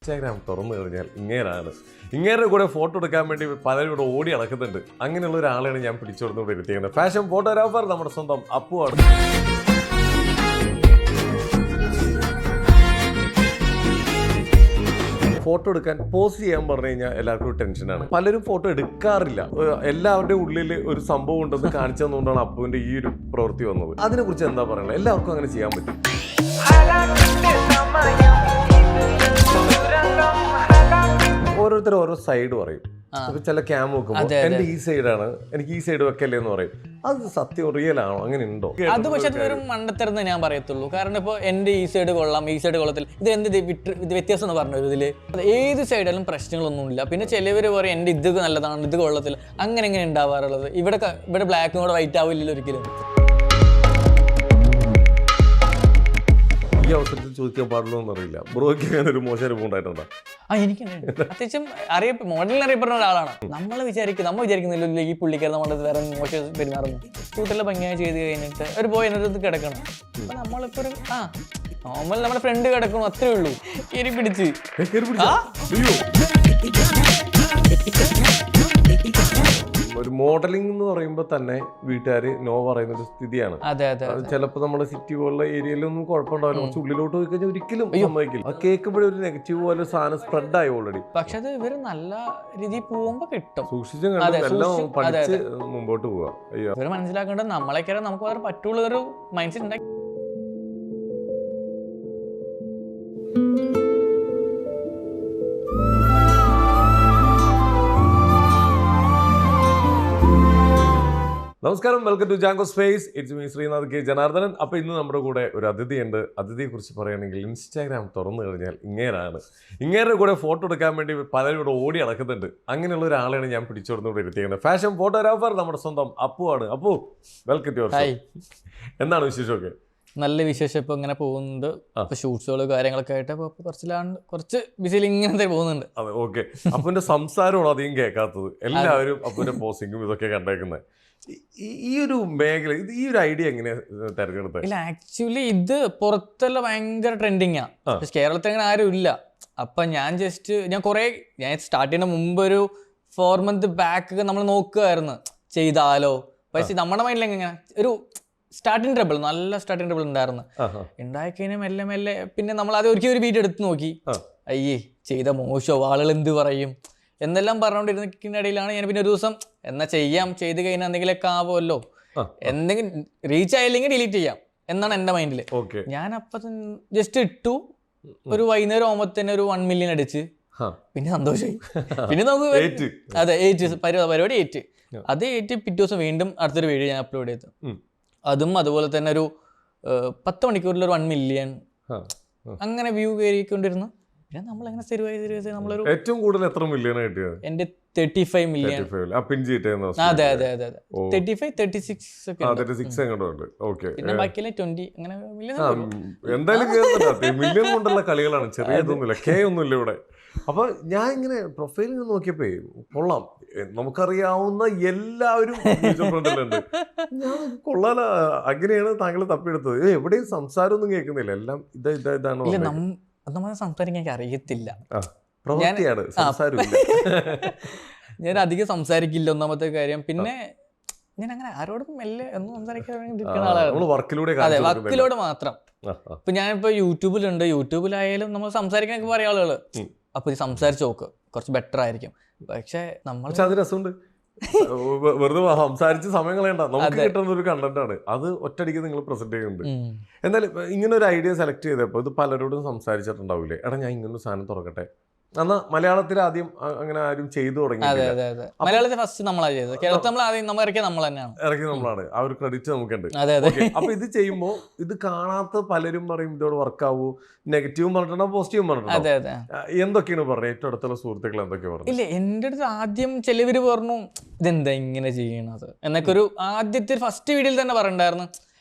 Instagram തുറന്നു കഴിഞ്ഞാൽ ഇങ്ങേരുടെ കൂടെ ഫോട്ടോ എടുക്കാൻ വേണ്ടി പലരും ഇവിടെ ഓടി നടക്കുന്നുണ്ട്. അങ്ങനെയുള്ള ഒരാളെയാണ് ഞാൻ പിടിച്ചുകൊടുത്തുകൊണ്ട് ഇരുത്തിക്കുന്നത്. ഫാഷൻ ഫോട്ടോഗ്രാഫർ നമ്മുടെ സ്വന്തം അപ്പുവാണ്. ഫോട്ടോ എടുക്കാൻ പോസ്റ്റ് ചെയ്യാൻ പറഞ്ഞു കഴിഞ്ഞാൽ എല്ലാവർക്കും ടെൻഷനാണ്. പലരും ഫോട്ടോ എടുക്കാറില്ല. എല്ലാവരുടെയും ഉള്ളിൽ ഒരു സംഭവം ഉണ്ടെന്ന് കാണിച്ചു തന്നുകൊണ്ടാണ് അപ്പുവിന്റെ ഈ ഒരു പ്രവൃത്തി വന്നത്. അതിനെ കുറിച്ച് എന്താ പറയുന്നത്? എല്ലാവർക്കും അങ്ങനെ ചെയ്യാൻ പറ്റും. ഓരോരുത്തർ ഓരോ സൈഡ് പറയും. ചില ക്യാം വെക്കുമ്പോൾ എന്റെ ഈ സൈഡാണ്, എനിക്ക് ഈ സൈഡ് വെക്കല്ലേ എന്ന് പറയും. അത് സത്യം റിയൽ ആണോ? അങ്ങനെ ഉണ്ടോ? അത് പക്ഷെ ഒരു മണ്ടത്തരം ഞാൻ പറയത്തുള്ളൂ. കാരണം ഇപ്പൊ എന്റെ ഈ സൈഡ് കൊള്ളാം, ഈ സൈഡ് കൊള്ളത്തിൽ, ഇത് എന്ത് ഇത് വ്യത്യാസം എന്ന് പറഞ്ഞു ഇതില്. ഏത് സൈഡിലും പ്രശ്നങ്ങളൊന്നുമില്ല. പിന്നെ ചിലവര് പറയും എന്റെ ഇത് നല്ലതാണ്, ഇത് കൊള്ളത്തില്ല. അങ്ങനെ എങ്ങനെ ഉണ്ടാവാറുള്ളത്? ഇവിടെ ബ്ലാക്കും കൂടെ വൈറ്റ് ആവില്ലല്ലോ ഒരിക്കലും. ഈ അവസരത്തിൽ ചോദിക്കാൻ പാടുള്ളൂ എന്നറിയില്ല. ബ്രോയ്ക്ക് അങ്ങനെ ഒരു മോശം അനുഭവം ഉണ്ടായിട്ടുണ്ടോ? എനിക്ക് അത്യാവശ്യം മോഡലിന് അറിയപ്പെടുന്ന ഒരാളാണ്. നമ്മൾ വിചാരിക്കുന്നില്ല ഈ പുള്ളിക്കാരൻ നമ്മുടെ വേറെ മോശം പെരുമാറുന്നു. കൂട്ടലെല്ലാം ഭംഗിയായി ചെയ്ത് കഴിഞ്ഞിട്ട് ഒരു പോയി എന്നിട്ട് കിടക്കണം. അപ്പൊ നമ്മളിപ്പോ ഒരു നോർമൽ നമ്മുടെ ഫ്രണ്ട് കിടക്കണം, അത്രേ ഉള്ളൂ. കയറി പിടിച്ച് ഒരു മോഡലിംഗ് എന്ന് പറയുമ്പോൾ തന്നെ വീട്ടുകാര് നോ പറയുന്ന ഒരു സ്ഥിതിയാണ്. ചിലപ്പോൾ നമ്മുടെ സിറ്റി പോലുള്ള ഏരിയയിലൊന്നും കുഴപ്പമുണ്ടാവില്ല. കുറച്ച് ഉള്ളിലോട്ട് പോയി കഴിഞ്ഞാൽ ഒരിക്കലും സമ്മതിക്കില്ല. അത് കേൾക്കുമ്പോഴേ ഒരു നെഗറ്റീവ് പോലെ സാധനം സ്പ്രെഡ് ആയി ഓൾറെഡി. പക്ഷെ അത് ഇവര് നല്ല രീതിയിൽ പോകുമ്പോ കിട്ടും. സൂക്ഷിച്ചും എല്ലാം പഠിച്ച് മുമ്പോട്ട് പോവാ. ഇവര് മനസ്സിലാക്കേണ്ടത് നമ്മളെക്കാരെ നമുക്ക് വളരെ പറ്റുള്ള ഒരു മൈൻഡ് സെറ്റ് ഉണ്ടാക്കി. നമസ്കാരം, welcome to Django space. It's me Sreenath K Janardhanan. അപ്പോൾ ഇന്ന് നമ്മുടെ കൂടെ ഒരു അതിഥിയുണ്ട്. അതിഥിയെക്കുറിച്ച് പറയുകയാണെങ്കിൽ ഇൻസ്റ്റാഗ്രാം തുറന്നു കഴിഞ്ഞാൽ ഇങ്ങേരുടെ കൂടെ ഫോട്ടോ എടുക്കാൻ വേണ്ടി പലരും ഇവിടെ ഓടി നടക്കുന്നുണ്ട്. അങ്ങനെയുള്ള ഒരാളെയാണ് ഞാൻ പിടിച്ചുകൊടുത്തുകൊണ്ട് ഇരുത്തിക്കുന്നത്. ഫാഷൻ ഫോട്ടോഗ്രാഫർ നമ്മുടെ സ്വന്തം അപ്പുവാണ്. Appu, welcome to your show. എന്താണ് വിശേഷമൊക്കെ? നല്ല വിശേഷം. ഇപ്പൊ ഇങ്ങനെ പോകുന്നുണ്ട്. ഇപ്പൊ ഷൂട്ട്സുകൾ കാര്യങ്ങളൊക്കെ ആയിട്ട് കുറച്ച് ബിസിയിൽ ഇങ്ങനെ പോകുന്നുണ്ട്. അതെ, ഓക്കെ. അപ്പുവിന്റെ സംസാരമാണ് അധികം കേൾക്കാത്തത്. എല്ലാവരും അപ്പുവിന്റെ പോസ്റ്റിങ്ങും ഇതൊക്കെ കണ്ടേക്കുന്നത്. ഈ ഒരു മേഖല, ഈ ഒരു ഐഡിയ എങ്ങനെയാണ് തെരഞ്ഞെടുത്തത്? ഇല്ല, ആക്ച്വലി ഇത് പുറത്തെല്ലാം ഭയങ്കര ട്രെൻഡിങ്ങാ. പക്ഷെ കേരളത്തിൽ അങ്ങനെ ആരും ഇല്ല. അപ്പൊ ഞാൻ സ്റ്റാർട്ട് ചെയ്യുന്ന മുമ്പ് ഒരു 4 month ബാക്ക് നമ്മൾ നോക്കുമായിരുന്നു ചെയ്താലോ. പക്ഷെ നമ്മുടെ മൈൻഡിൽ എങ്ങനെ ഒരു സ്റ്റാർട്ടിങ് ട്രബിൾ, നല്ല സ്റ്റാർട്ടിങ് ട്രബിൾ ഉണ്ടായിരുന്നു. ഉണ്ടായിക്കഴിഞ്ഞാൽ മെല്ലെ മെല്ലെ പിന്നെ നമ്മൾ അത് ഒരിക്കലും ഒരു വീഡിയോ എടുത്ത് നോക്കി. അയ്യേ ചെയ്ത മോശോ, ആളുകൾ എന്ത് പറയും എന്നെല്ലാം പറഞ്ഞുകൊണ്ടിരുന്നതിനിടയിലാണ് ഞാൻ പിന്നെ ഒരു ദിവസം എന്നാ ചെയ്ത് കഴിഞ്ഞാൽ എന്തെങ്കിലുമൊക്കെ ആവുമല്ലോ, എന്തെങ്കിലും റീച്ച് ആയില്ലെങ്കിൽ ഡിലീറ്റ് ചെയ്യാം എന്നാണ് എൻ്റെ മൈൻഡിൽ. ഞാൻ അപ്പം ജസ്റ്റ് ഇട്ടു. ഒരു വൈകുന്നേരം ആകുമ്പോഴത്തേനെ ഒരു 1 million അടിച്ച് പിന്നെ സന്തോഷമായി. പിന്നെ നമുക്ക് പരിപാടി ഏറ്റ് പിറ്റേ ദിവസം വീണ്ടും അടുത്തൊരു വീഡിയോ ഞാൻ അപ്ലോഡ് ചെയ്തു. അതും അതുപോലെ തന്നെ ഒരു 10 മണിക്കൂറിൽ ഒരു 1 million അങ്ങനെ വ്യൂ കയറിക്കൊണ്ടിരുന്നു. പിന്നെ നമ്മളങ്ങനെ സ്ഥിരമായി നമ്മളൊരു ഏറ്റവും കൂടുതൽ എത്ര മില്യൺ കിട്ടിയത്? എന്റെ 35 million. അതെ 35, 36 പിന്നെ ബാക്കിയിലെ 20 അങ്ങനെ എന്തായാലും മില്യൺ കൊണ്ടുള്ള കളികളാണ്, ചെറിയതൊന്നുമില്ല, കെ ഒന്നുമില്ല ഇവിടെ. അപ്പൊ ഞാൻ ഇങ്ങനെ പ്രൊഫൈലിൽ നോക്കിയപ്പോ കൊള്ളാം, നമുക്കറിയാവുന്ന എല്ലാവരും ഫ്രണ്ടിലുണ്ട്. ഞാൻ കൊള്ളാല, അങ്ങനെയാണ് താങ്കൾ തപ്പിയെടുത്തത്. എവിടെയും സംസാരമൊന്നും കേൾക്കുന്നില്ല, എല്ലാം ഇതാണ്. നമ്മൾ സംസാരിക്കാൻ എനിക്ക് അറിയത്തില്ല. ഞാൻ അധികം സംസാരിക്കില്ല, ഒന്നാമത്തെ കാര്യം. പിന്നെ ഞാൻ അങ്ങനെ ആരോടും മെല്ലെ ഒന്നും സംസാരിക്കാൻ ആളാണ്. വർക്കിലൂടെ മാത്രം. ഇപ്പൊ ഞാനിപ്പോ യൂട്യൂബിലായാലും നമ്മൾ സംസാരിക്കാനൊക്കെ പറയാം ആളുകള്. അപ്പൊ ഇത് സംസാരിച്ച് നോക്ക്, കുറച്ച് ബെറ്റർ ആയിരിക്കും. പക്ഷെ അത് രസമുണ്ട്. വെറുതെ സംസാരിച്ച് സമയം കളയണ്ട, നമുക്ക് കിട്ടുന്ന ഒരു കണ്ടന്റ് ആണ് അത്. ഒറ്റയടിക്ക് നിങ്ങൾ പ്രസന്റ് ചെയ്യുന്നുണ്ട്. എന്നാലും ഇങ്ങനെ ഒരു ഐഡിയ സെലക്ട് ചെയ്തപ്പോൾ ഇത് പലരോടും സംസാരിച്ചിട്ടുണ്ടാവില്ലേ, എടാ ഞാൻ ഇങ്ങനൊരു സാധനം തുറക്കട്ടെ, എന്നാ മലയാളത്തിൽ ആദ്യം അങ്ങനെ ആരും ചെയ്തു തുടങ്ങി. മലയാളത്തിൽ ഫസ്റ്റ് നമ്മളാണ് ചെയ്തത്. കേരളത്തിൽ നമ്മളാണ്. ആ ഒരു ക്രെഡിറ്റ് നമുക്കുണ്ട്. അപ്പൊ ഇത് ചെയ്യുമ്പോ ഇത് കാണാത്ത പലരും പറയും ഇതോട് വർക്കാവൂ, നെഗറ്റീവും പറഞ്ഞിട്ടുണ്ടോ പോസിറ്റീവും പറഞ്ഞിട്ടുണ്ടോ? എന്തൊക്കെയാണ് പറഞ്ഞത്? ഏറ്റവും അടുത്തുള്ള സുഹൃത്തുക്കൾ എന്തൊക്കെയാ പറഞ്ഞു? ഇല്ല, എന്റെ അടുത്ത് ആദ്യം ചിലവര് പറഞ്ഞു ഇതെന്താ ഇങ്ങനെ ചെയ്യണത് എന്നൊക്കെ. ഒരു ആദ്യത്തെ ഫസ്റ്റ് വീഡിയോയിൽ തന്നെ പറഞ്ഞിട്ടുണ്ടായിരുന്നു,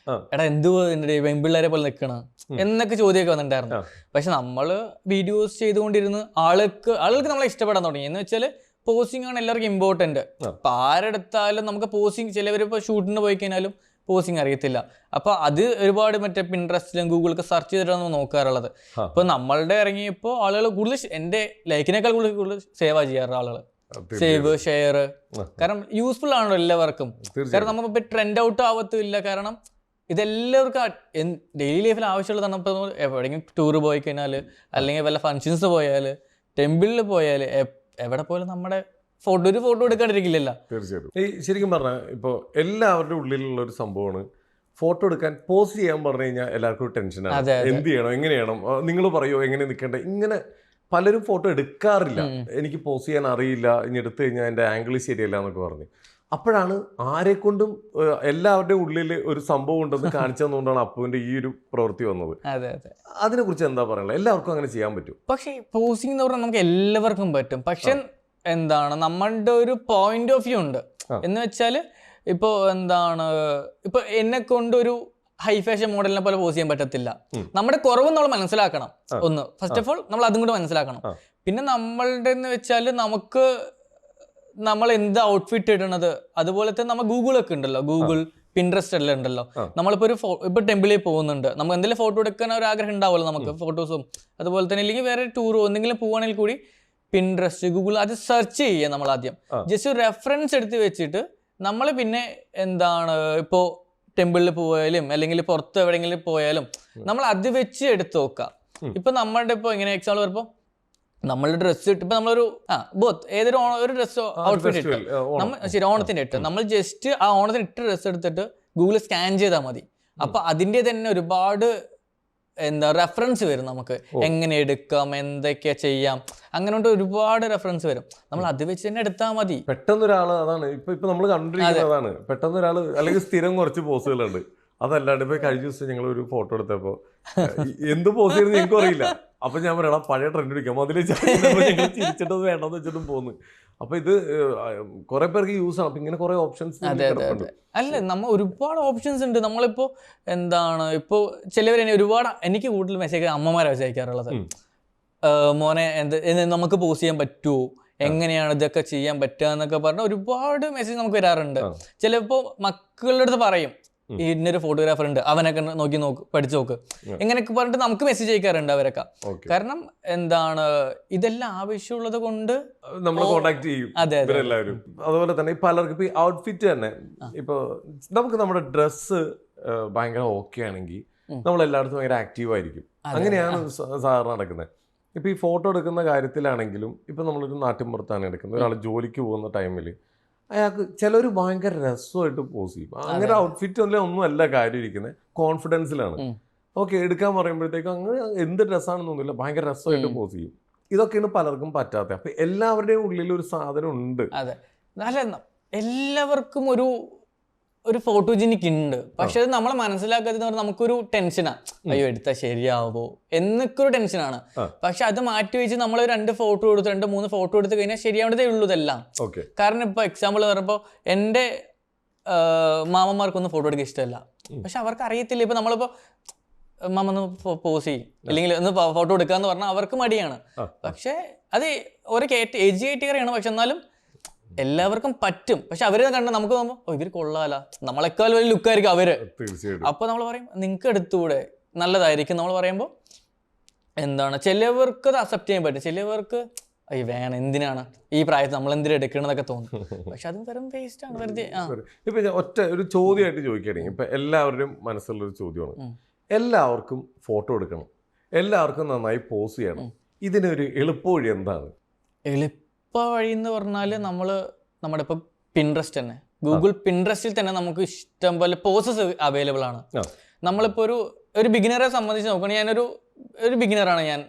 എടാ എന്തുവാ എന്റെ പെൺപിള്ളേരെ പോലെ നിൽക്കണ എന്നൊക്കെ ചോദ്യമൊക്കെ വന്നിട്ടുണ്ടായിരുന്നു. പക്ഷെ നമ്മള് വീഡിയോസ് ചെയ്തുകൊണ്ടിരുന്ന് ആളുകൾക്ക് നമ്മളെ ഇഷ്ടപ്പെടാൻ തുടങ്ങി. എന്ന് വെച്ചാൽ പോസ്റ്റിംഗ് ആണ് എല്ലാവർക്കും ഇമ്പോർട്ടന്റ്. അപ്പൊ ആരെടുത്താലും നമുക്ക് പോസ്റ്റിംഗ്, ചിലവരിപ്പോ ഷൂട്ടിന് പോയി കഴിഞ്ഞാലും പോസിങ് അറിയത്തില്ല. അപ്പോൾ അത് ഒരുപാട് മറ്റേ പിൻട്രസ്റ്റിലും ഗൂഗിളൊക്കെ സെർച്ച് ചെയ്തിട്ടാണ് നോക്കാറുള്ളത്. ഇപ്പോൾ നമ്മളുടെ ഇറങ്ങിയപ്പോൾ ആളുകൾ കൂടുതൽ എൻ്റെ ലൈക്കിനേക്കാൾ കൂടുതൽ സേവാ ചെയ്യാറ് ആളുകൾ. സേവ്, ഷെയർ, കാരണം യൂസ്ഫുൾ ആണല്ലോ എല്ലാവർക്കും. കാരണം നമ്മളിപ്പോൾ ട്രെൻഡ് ഔട്ട് ആവത്തില്ല. കാരണം ഇതെല്ലാവർക്കും ഡെയിലി ലൈഫിൽ ആവശ്യമുള്ളതാണ്. ഇപ്പോൾ എവിടെയെങ്കിലും ടൂർ പോയി കഴിഞ്ഞാൽ, അല്ലെങ്കിൽ വല്ല ഫങ്ഷൻസ് പോയാൽ, ടെമ്പിളിൽ പോയാൽ, എവിടെ പോയാലും നമ്മുടെ ഒരു ഫോട്ടോ എടുക്കാണ്ടിരിക്കില്ലല്ലോ. തീർച്ചയായിട്ടും. ഈ ശരിക്കും പറഞ്ഞാൽ ഇപ്പോൾ എല്ലാവരുടെ ഉള്ളിലുള്ള ഒരു സംഭവമാണ് ഫോട്ടോ എടുക്കാൻ പോസ്റ്റ് ചെയ്യാൻ പറഞ്ഞു കഴിഞ്ഞാൽ എല്ലാവർക്കും ഒരു ടെൻഷനാണ്. എന്ത് ചെയ്യണം, എങ്ങനെ ചെയ്യണം, നിങ്ങൾ പറയുമോ എങ്ങനെ നിൽക്കേണ്ടത്, ഇങ്ങനെ പലരും ഫോട്ടോ എടുക്കാറില്ല. എനിക്ക് പോസ്റ്റ് ചെയ്യാൻ അറിയില്ല, ഇനി എടുത്തു കഴിഞ്ഞാൽ എൻ്റെ ആംഗിൾ ശരിയല്ല എന്നൊക്കെ പറഞ്ഞ്. അപ്പോഴാണ് ആരെക്കൊണ്ടും എല്ലാവരുടെയും ഉള്ളിൽ ഒരു സംഭവം ഉണ്ടെന്ന് കാണിച്ചതുകൊണ്ടാണ് അപ്പുവിൻ്റെ ഈ ഒരു പ്രവൃത്തി വന്നത്. അതിനെ കുറിച്ച് എന്താ പറയുന്നത്? എല്ലാവർക്കും അങ്ങനെ ചെയ്യാൻ പറ്റും. പക്ഷേ പോസ്റ്റിംഗ് എന്ന് പറഞ്ഞാൽ നമുക്ക് എല്ലാവർക്കും പറ്റും. പക്ഷെ നമ്മളുടെ ഒരു പോയിന്റ് ഓഫ് വ്യൂ ഉണ്ട്. എന്ന് വെച്ചാൽ ഇപ്പോൾ ഇപ്പോൾ എന്നെ കൊണ്ടൊരു ഹൈ ഫാഷൻ മോഡലിനെ പോലെ പോസ്റ്റ് ചെയ്യാൻ പറ്റത്തില്ല. നമ്മുടെ കുറവ് നമ്മൾ മനസ്സിലാക്കണം. ഒന്ന് ഫസ്റ്റ് ഓഫ് ഓൾ നമ്മൾ അതും കൂടെ മനസ്സിലാക്കണം. പിന്നെ നമ്മളുടെ എന്ന് വെച്ചാൽ നമ്മൾ എന്ത് ഔട്ട്ഫിറ്റ് ഇടണത്, അതുപോലെ തന്നെ നമ്മൾ ഗൂഗിളൊക്കെ ഉണ്ടല്ലോ, ഗൂഗിൾ, പിൻട്രസ്റ്റ് എല്ലാം ഉണ്ടല്ലോ. നമ്മളിപ്പോൾ ഇപ്പോൾ ടെമ്പിളിൽ പോകുന്നുണ്ട്, നമുക്ക് എന്തെങ്കിലും ഫോട്ടോ എടുക്കാൻ ഒരു ആഗ്രഹം ഉണ്ടാവുമല്ലോ നമുക്ക്, ഫോട്ടോസും അതുപോലെ തന്നെ. ഇല്ലെങ്കിൽ വേറെ ടൂറോ എന്തെങ്കിലും പോവുകയാണെങ്കിൽ കൂടി പിൻട്രസ്റ്റ്, ഗൂഗിൾ അത് സെർച്ച് ചെയ്യുക. നമ്മൾ ആദ്യം ജസ്റ്റ് ഒരു റെഫറൻസ് എടുത്ത് വെച്ചിട്ട് നമ്മൾ പിന്നെ ഇപ്പോൾ ടെമ്പിളിൽ പോയാലും അല്ലെങ്കിൽ പുറത്ത് എവിടെയെങ്കിലും പോയാലും നമ്മൾ അത് വെച്ച് എടുത്ത് നോക്കാം. ഇപ്പൊ നമ്മളുടെ ഇപ്പോൾ ഇങ്ങനെ എക്സാമ്പിൾ വരുമ്പോൾ നമ്മളുടെ ഡ്രസ്സ് ഇട്ട് ഇപ്പൊ നമ്മളൊരു ഏതൊരു ഒരു ഡ്രസ്സ് ഔട്ട്ഫിറ്റ് ഇട്ട് ശരി ഓണത്തിന്റെ ഇട്ട് നമ്മൾ ജസ്റ്റ് ആ ഓണത്തിന് ഇട്ട ഡ്രസ്സ് എടുത്തിട്ട് ഗൂഗിളിൽ സ്കാൻ ചെയ്താൽ മതി. അപ്പൊ അതിന്റെ തന്നെ ഒരുപാട് റെഫറൻസ് വരും. നമുക്ക് എങ്ങനെ എടുക്കാം, എന്തൊക്കെയാ ചെയ്യാം, അങ്ങനെ ഒരുപാട് റെഫറൻസ് വരും. നമ്മൾ അത് വെച്ച് തന്നെ എടുത്താൽ മതി. പെട്ടെന്നൊരാള് അതാണ് ഇപ്പൊ നമ്മൾ കണ്ടിരിക്കുന്നതാണ്. പെട്ടെന്നൊരാള് അല്ലെങ്കിൽ സ്ഥിരം കുറച്ച് പോസുകളുണ്ട്. അതല്ലാണ്ട് ഇപ്പൊ കഴിഞ്ഞ ദിവസം ഞങ്ങൾ ഒരു ഫോട്ടോ എടുത്തപ്പോ എന്ത് പോസ് ചെയ്ത് എനിക്കും അറിയില്ല. അപ്പൊ ഞാൻ പറയണം പഴയ ട്രെൻഡ് പിടിക്കാം അതിൽ ഞങ്ങൾ ചിരിച്ചിട്ടത് വേണ്ടെന്ന് വെച്ചിട്ടും പോന്ന്. അപ്പൊ ഇത് കുറെ പേർക്ക് യൂസ് ആണ്. അപ്പൊ ഇങ്ങനെ കുറെ ഓപ്ഷൻസ് അല്ല, ഒരുപാട് ഓപ്ഷൻസ് ഉണ്ട്. നമ്മളിപ്പോ ഇപ്പോ ചിലവരെ ഒരുപാട് എനിക്ക് കൂടുതൽ മെസ്സേജ് അമ്മമാരെ മെസ്സേജ് അയക്കാറുള്ളത്, മോനെ നമുക്ക് പോസ്റ്റ് ചെയ്യാൻ പറ്റുമോ, എങ്ങനെയാണ് ഇതൊക്കെ ചെയ്യാൻ പറ്റുക എന്നൊക്കെ പറഞ്ഞ ഒരുപാട് മെസ്സേജ് നമുക്ക് വരാറുണ്ട്. ചിലപ്പോ മക്കളുടെ അടുത്ത് പറയും ഇന്നൊരു ഫോട്ടോഗ്രാഫർ ഉണ്ട്, അവനൊക്കെ പഠിച്ചു നോക്ക്, ഇങ്ങനെയൊക്കെ പറഞ്ഞിട്ട് നമുക്ക് മെസ്സേജ് അയക്കാറുണ്ട് അവരൊക്കെ. കാരണം ഇതെല്ലാം ആവശ്യമുള്ളത് കൊണ്ട് നമ്മൾ കോണ്ടാക്ട് ചെയ്യും ഇവരെല്ലാവരും. അതുപോലെ തന്നെ പലർക്കും ഇപ്പൊ ഔട്ട്ഫിറ്റ് തന്നെ ഇപ്പൊ നമുക്ക് നമ്മുടെ ഡ്രസ്സ് ഭയങ്കര ഓക്കെ ആണെങ്കിൽ നമ്മൾ എല്ലായിടത്തും ഭയങ്കര ആക്റ്റീവ് ആയിരിക്കും. അങ്ങനെയാണ് സാധാരണ നടക്കുന്നത്. ഇപ്പൊ ഈ ഫോട്ടോ എടുക്കുന്ന കാര്യത്തിലാണെങ്കിലും ഇപ്പൊ നമ്മളൊരു നാട്ടിൻപുറത്താണ് എടുക്കുന്നത്, ഒരാൾ ജോലിക്ക് പോകുന്ന ടൈമിൽ അയാൾക്ക് ചിലർ ഭയങ്കര രസമായിട്ട് പോസ് ചെയ്യും. അങ്ങനെ ഔട്ട്ഫിറ്റ് ഒന്നും അല്ല കാര്യം ഇരിക്കുന്നത്, കോൺഫിഡൻസിലാണ്. ഓക്കെ എടുക്കാൻ പറയുമ്പോഴത്തേക്കും അങ്ങനെ എന്ത് ഡ്രസ്സാണെന്നൊന്നുമില്ല, ഭയങ്കര രസമായിട്ട് പോസ് ചെയ്യും. ഇതൊക്കെയാണ് പലർക്കും പറ്റാത്തത്. അപ്പൊ എല്ലാവരുടെയും ഉള്ളിൽ ഒരു സാധനം ഉണ്ട്. അതെ, എല്ലാവർക്കും ഒരു ഫോട്ടോജനിക് ഉണ്ട്. പക്ഷെ അത് നമ്മളെ മനസ്സിലാക്കാത്തത് പറഞ്ഞാൽ നമുക്കൊരു ടെൻഷനാ, അയ്യോ എടുത്താൽ ശരിയാവോ എന്നൊക്കെ ഒരു ടെൻഷനാണ്. പക്ഷെ അത് മാറ്റി വെച്ച് നമ്മൾ 2 ഫോട്ടോ എടുത്ത് 2-3 ഫോട്ടോ എടുത്ത് കഴിഞ്ഞാൽ ശരിയാവേണ്ടതേ ഉള്ളൂ ഇതെല്ലാം. കാരണം ഇപ്പൊ എക്സാമ്പിൾ പറയുമ്പോ എന്റെ മാമന്മാർക്കൊന്നും ഫോട്ടോ എടുക്കാൻ ഇഷ്ടമല്ല. പക്ഷെ അവർക്ക് അറിയത്തില്ല. ഇപ്പൊ നമ്മളിപ്പോ മാമ ഒന്ന് പോസ് ചെയ്യും അല്ലെങ്കിൽ ഒന്ന് ഫോട്ടോ എടുക്കാന്ന് പറഞ്ഞാൽ അവർക്ക് മടിയാണ്. പക്ഷെ അത് ഒരു ഏജ് കാറ്റഗറിയാണ്. പക്ഷെ എന്നാലും എല്ലാവർക്കും പറ്റും. പക്ഷെ അവര് കണ്ട് നമുക്ക് തോന്നുമ്പോൾ ഇവര് കൊള്ളാല, നമ്മളെക്കാൾ വലിയ ലുക്കായിരിക്കും അവര്. അപ്പൊ നമ്മൾ പറയും നിങ്ങൾക്ക് എടുത്തുകൂടെ, നല്ലതായിരിക്കും. നമ്മൾ പറയുമ്പോൾ ചിലവർക്ക് അത് അക്സെപ്റ്റ് ചെയ്യാൻ പറ്റും, ചിലവർക്ക് അയ്യോ വേണം, എന്തിനാണ് ഈ പ്രായത്തിൽ നമ്മൾ എന്തിനാ എടുക്കണമെന്നൊക്കെ തോന്നും. പക്ഷെ അതും വെറും വേസ്റ്റ് ആണ്, വെറുതെ. ഇപ്പൊ ഒറ്റ ഒരു ചോദ്യമായിട്ട് ചോദിക്കുകയാണെങ്കിൽ ഇപ്പൊ എല്ലാവരുടെയും മനസ്സിലുള്ളൊരു ചോദ്യമാണ്, എല്ലാവർക്കും ഫോട്ടോ എടുക്കണം, എല്ലാവർക്കും നന്നായി പോസ് ചെയ്യണം, ഇതിനൊരു എളുപ്പവഴി എന്താണ്? എളുപ്പ വഴി എന്ന് പറഞ്ഞാൽ നമ്മുടെ ഇപ്പം പിൻട്രസ്റ്റ് തന്നെ, ഗൂഗിൾ പിൻട്രസ്റ്റിൽ തന്നെ നമുക്ക് ഇഷ്ടം പോലെ പോസസ് അവൈലബിൾ ആണ്. നമ്മളിപ്പോൾ ഒരു ബിഗിനറെ സംബന്ധിച്ച് നോക്കുകയാണെങ്കിൽ ഞാനൊരു ബിഗിനറാണ്, ഞാൻ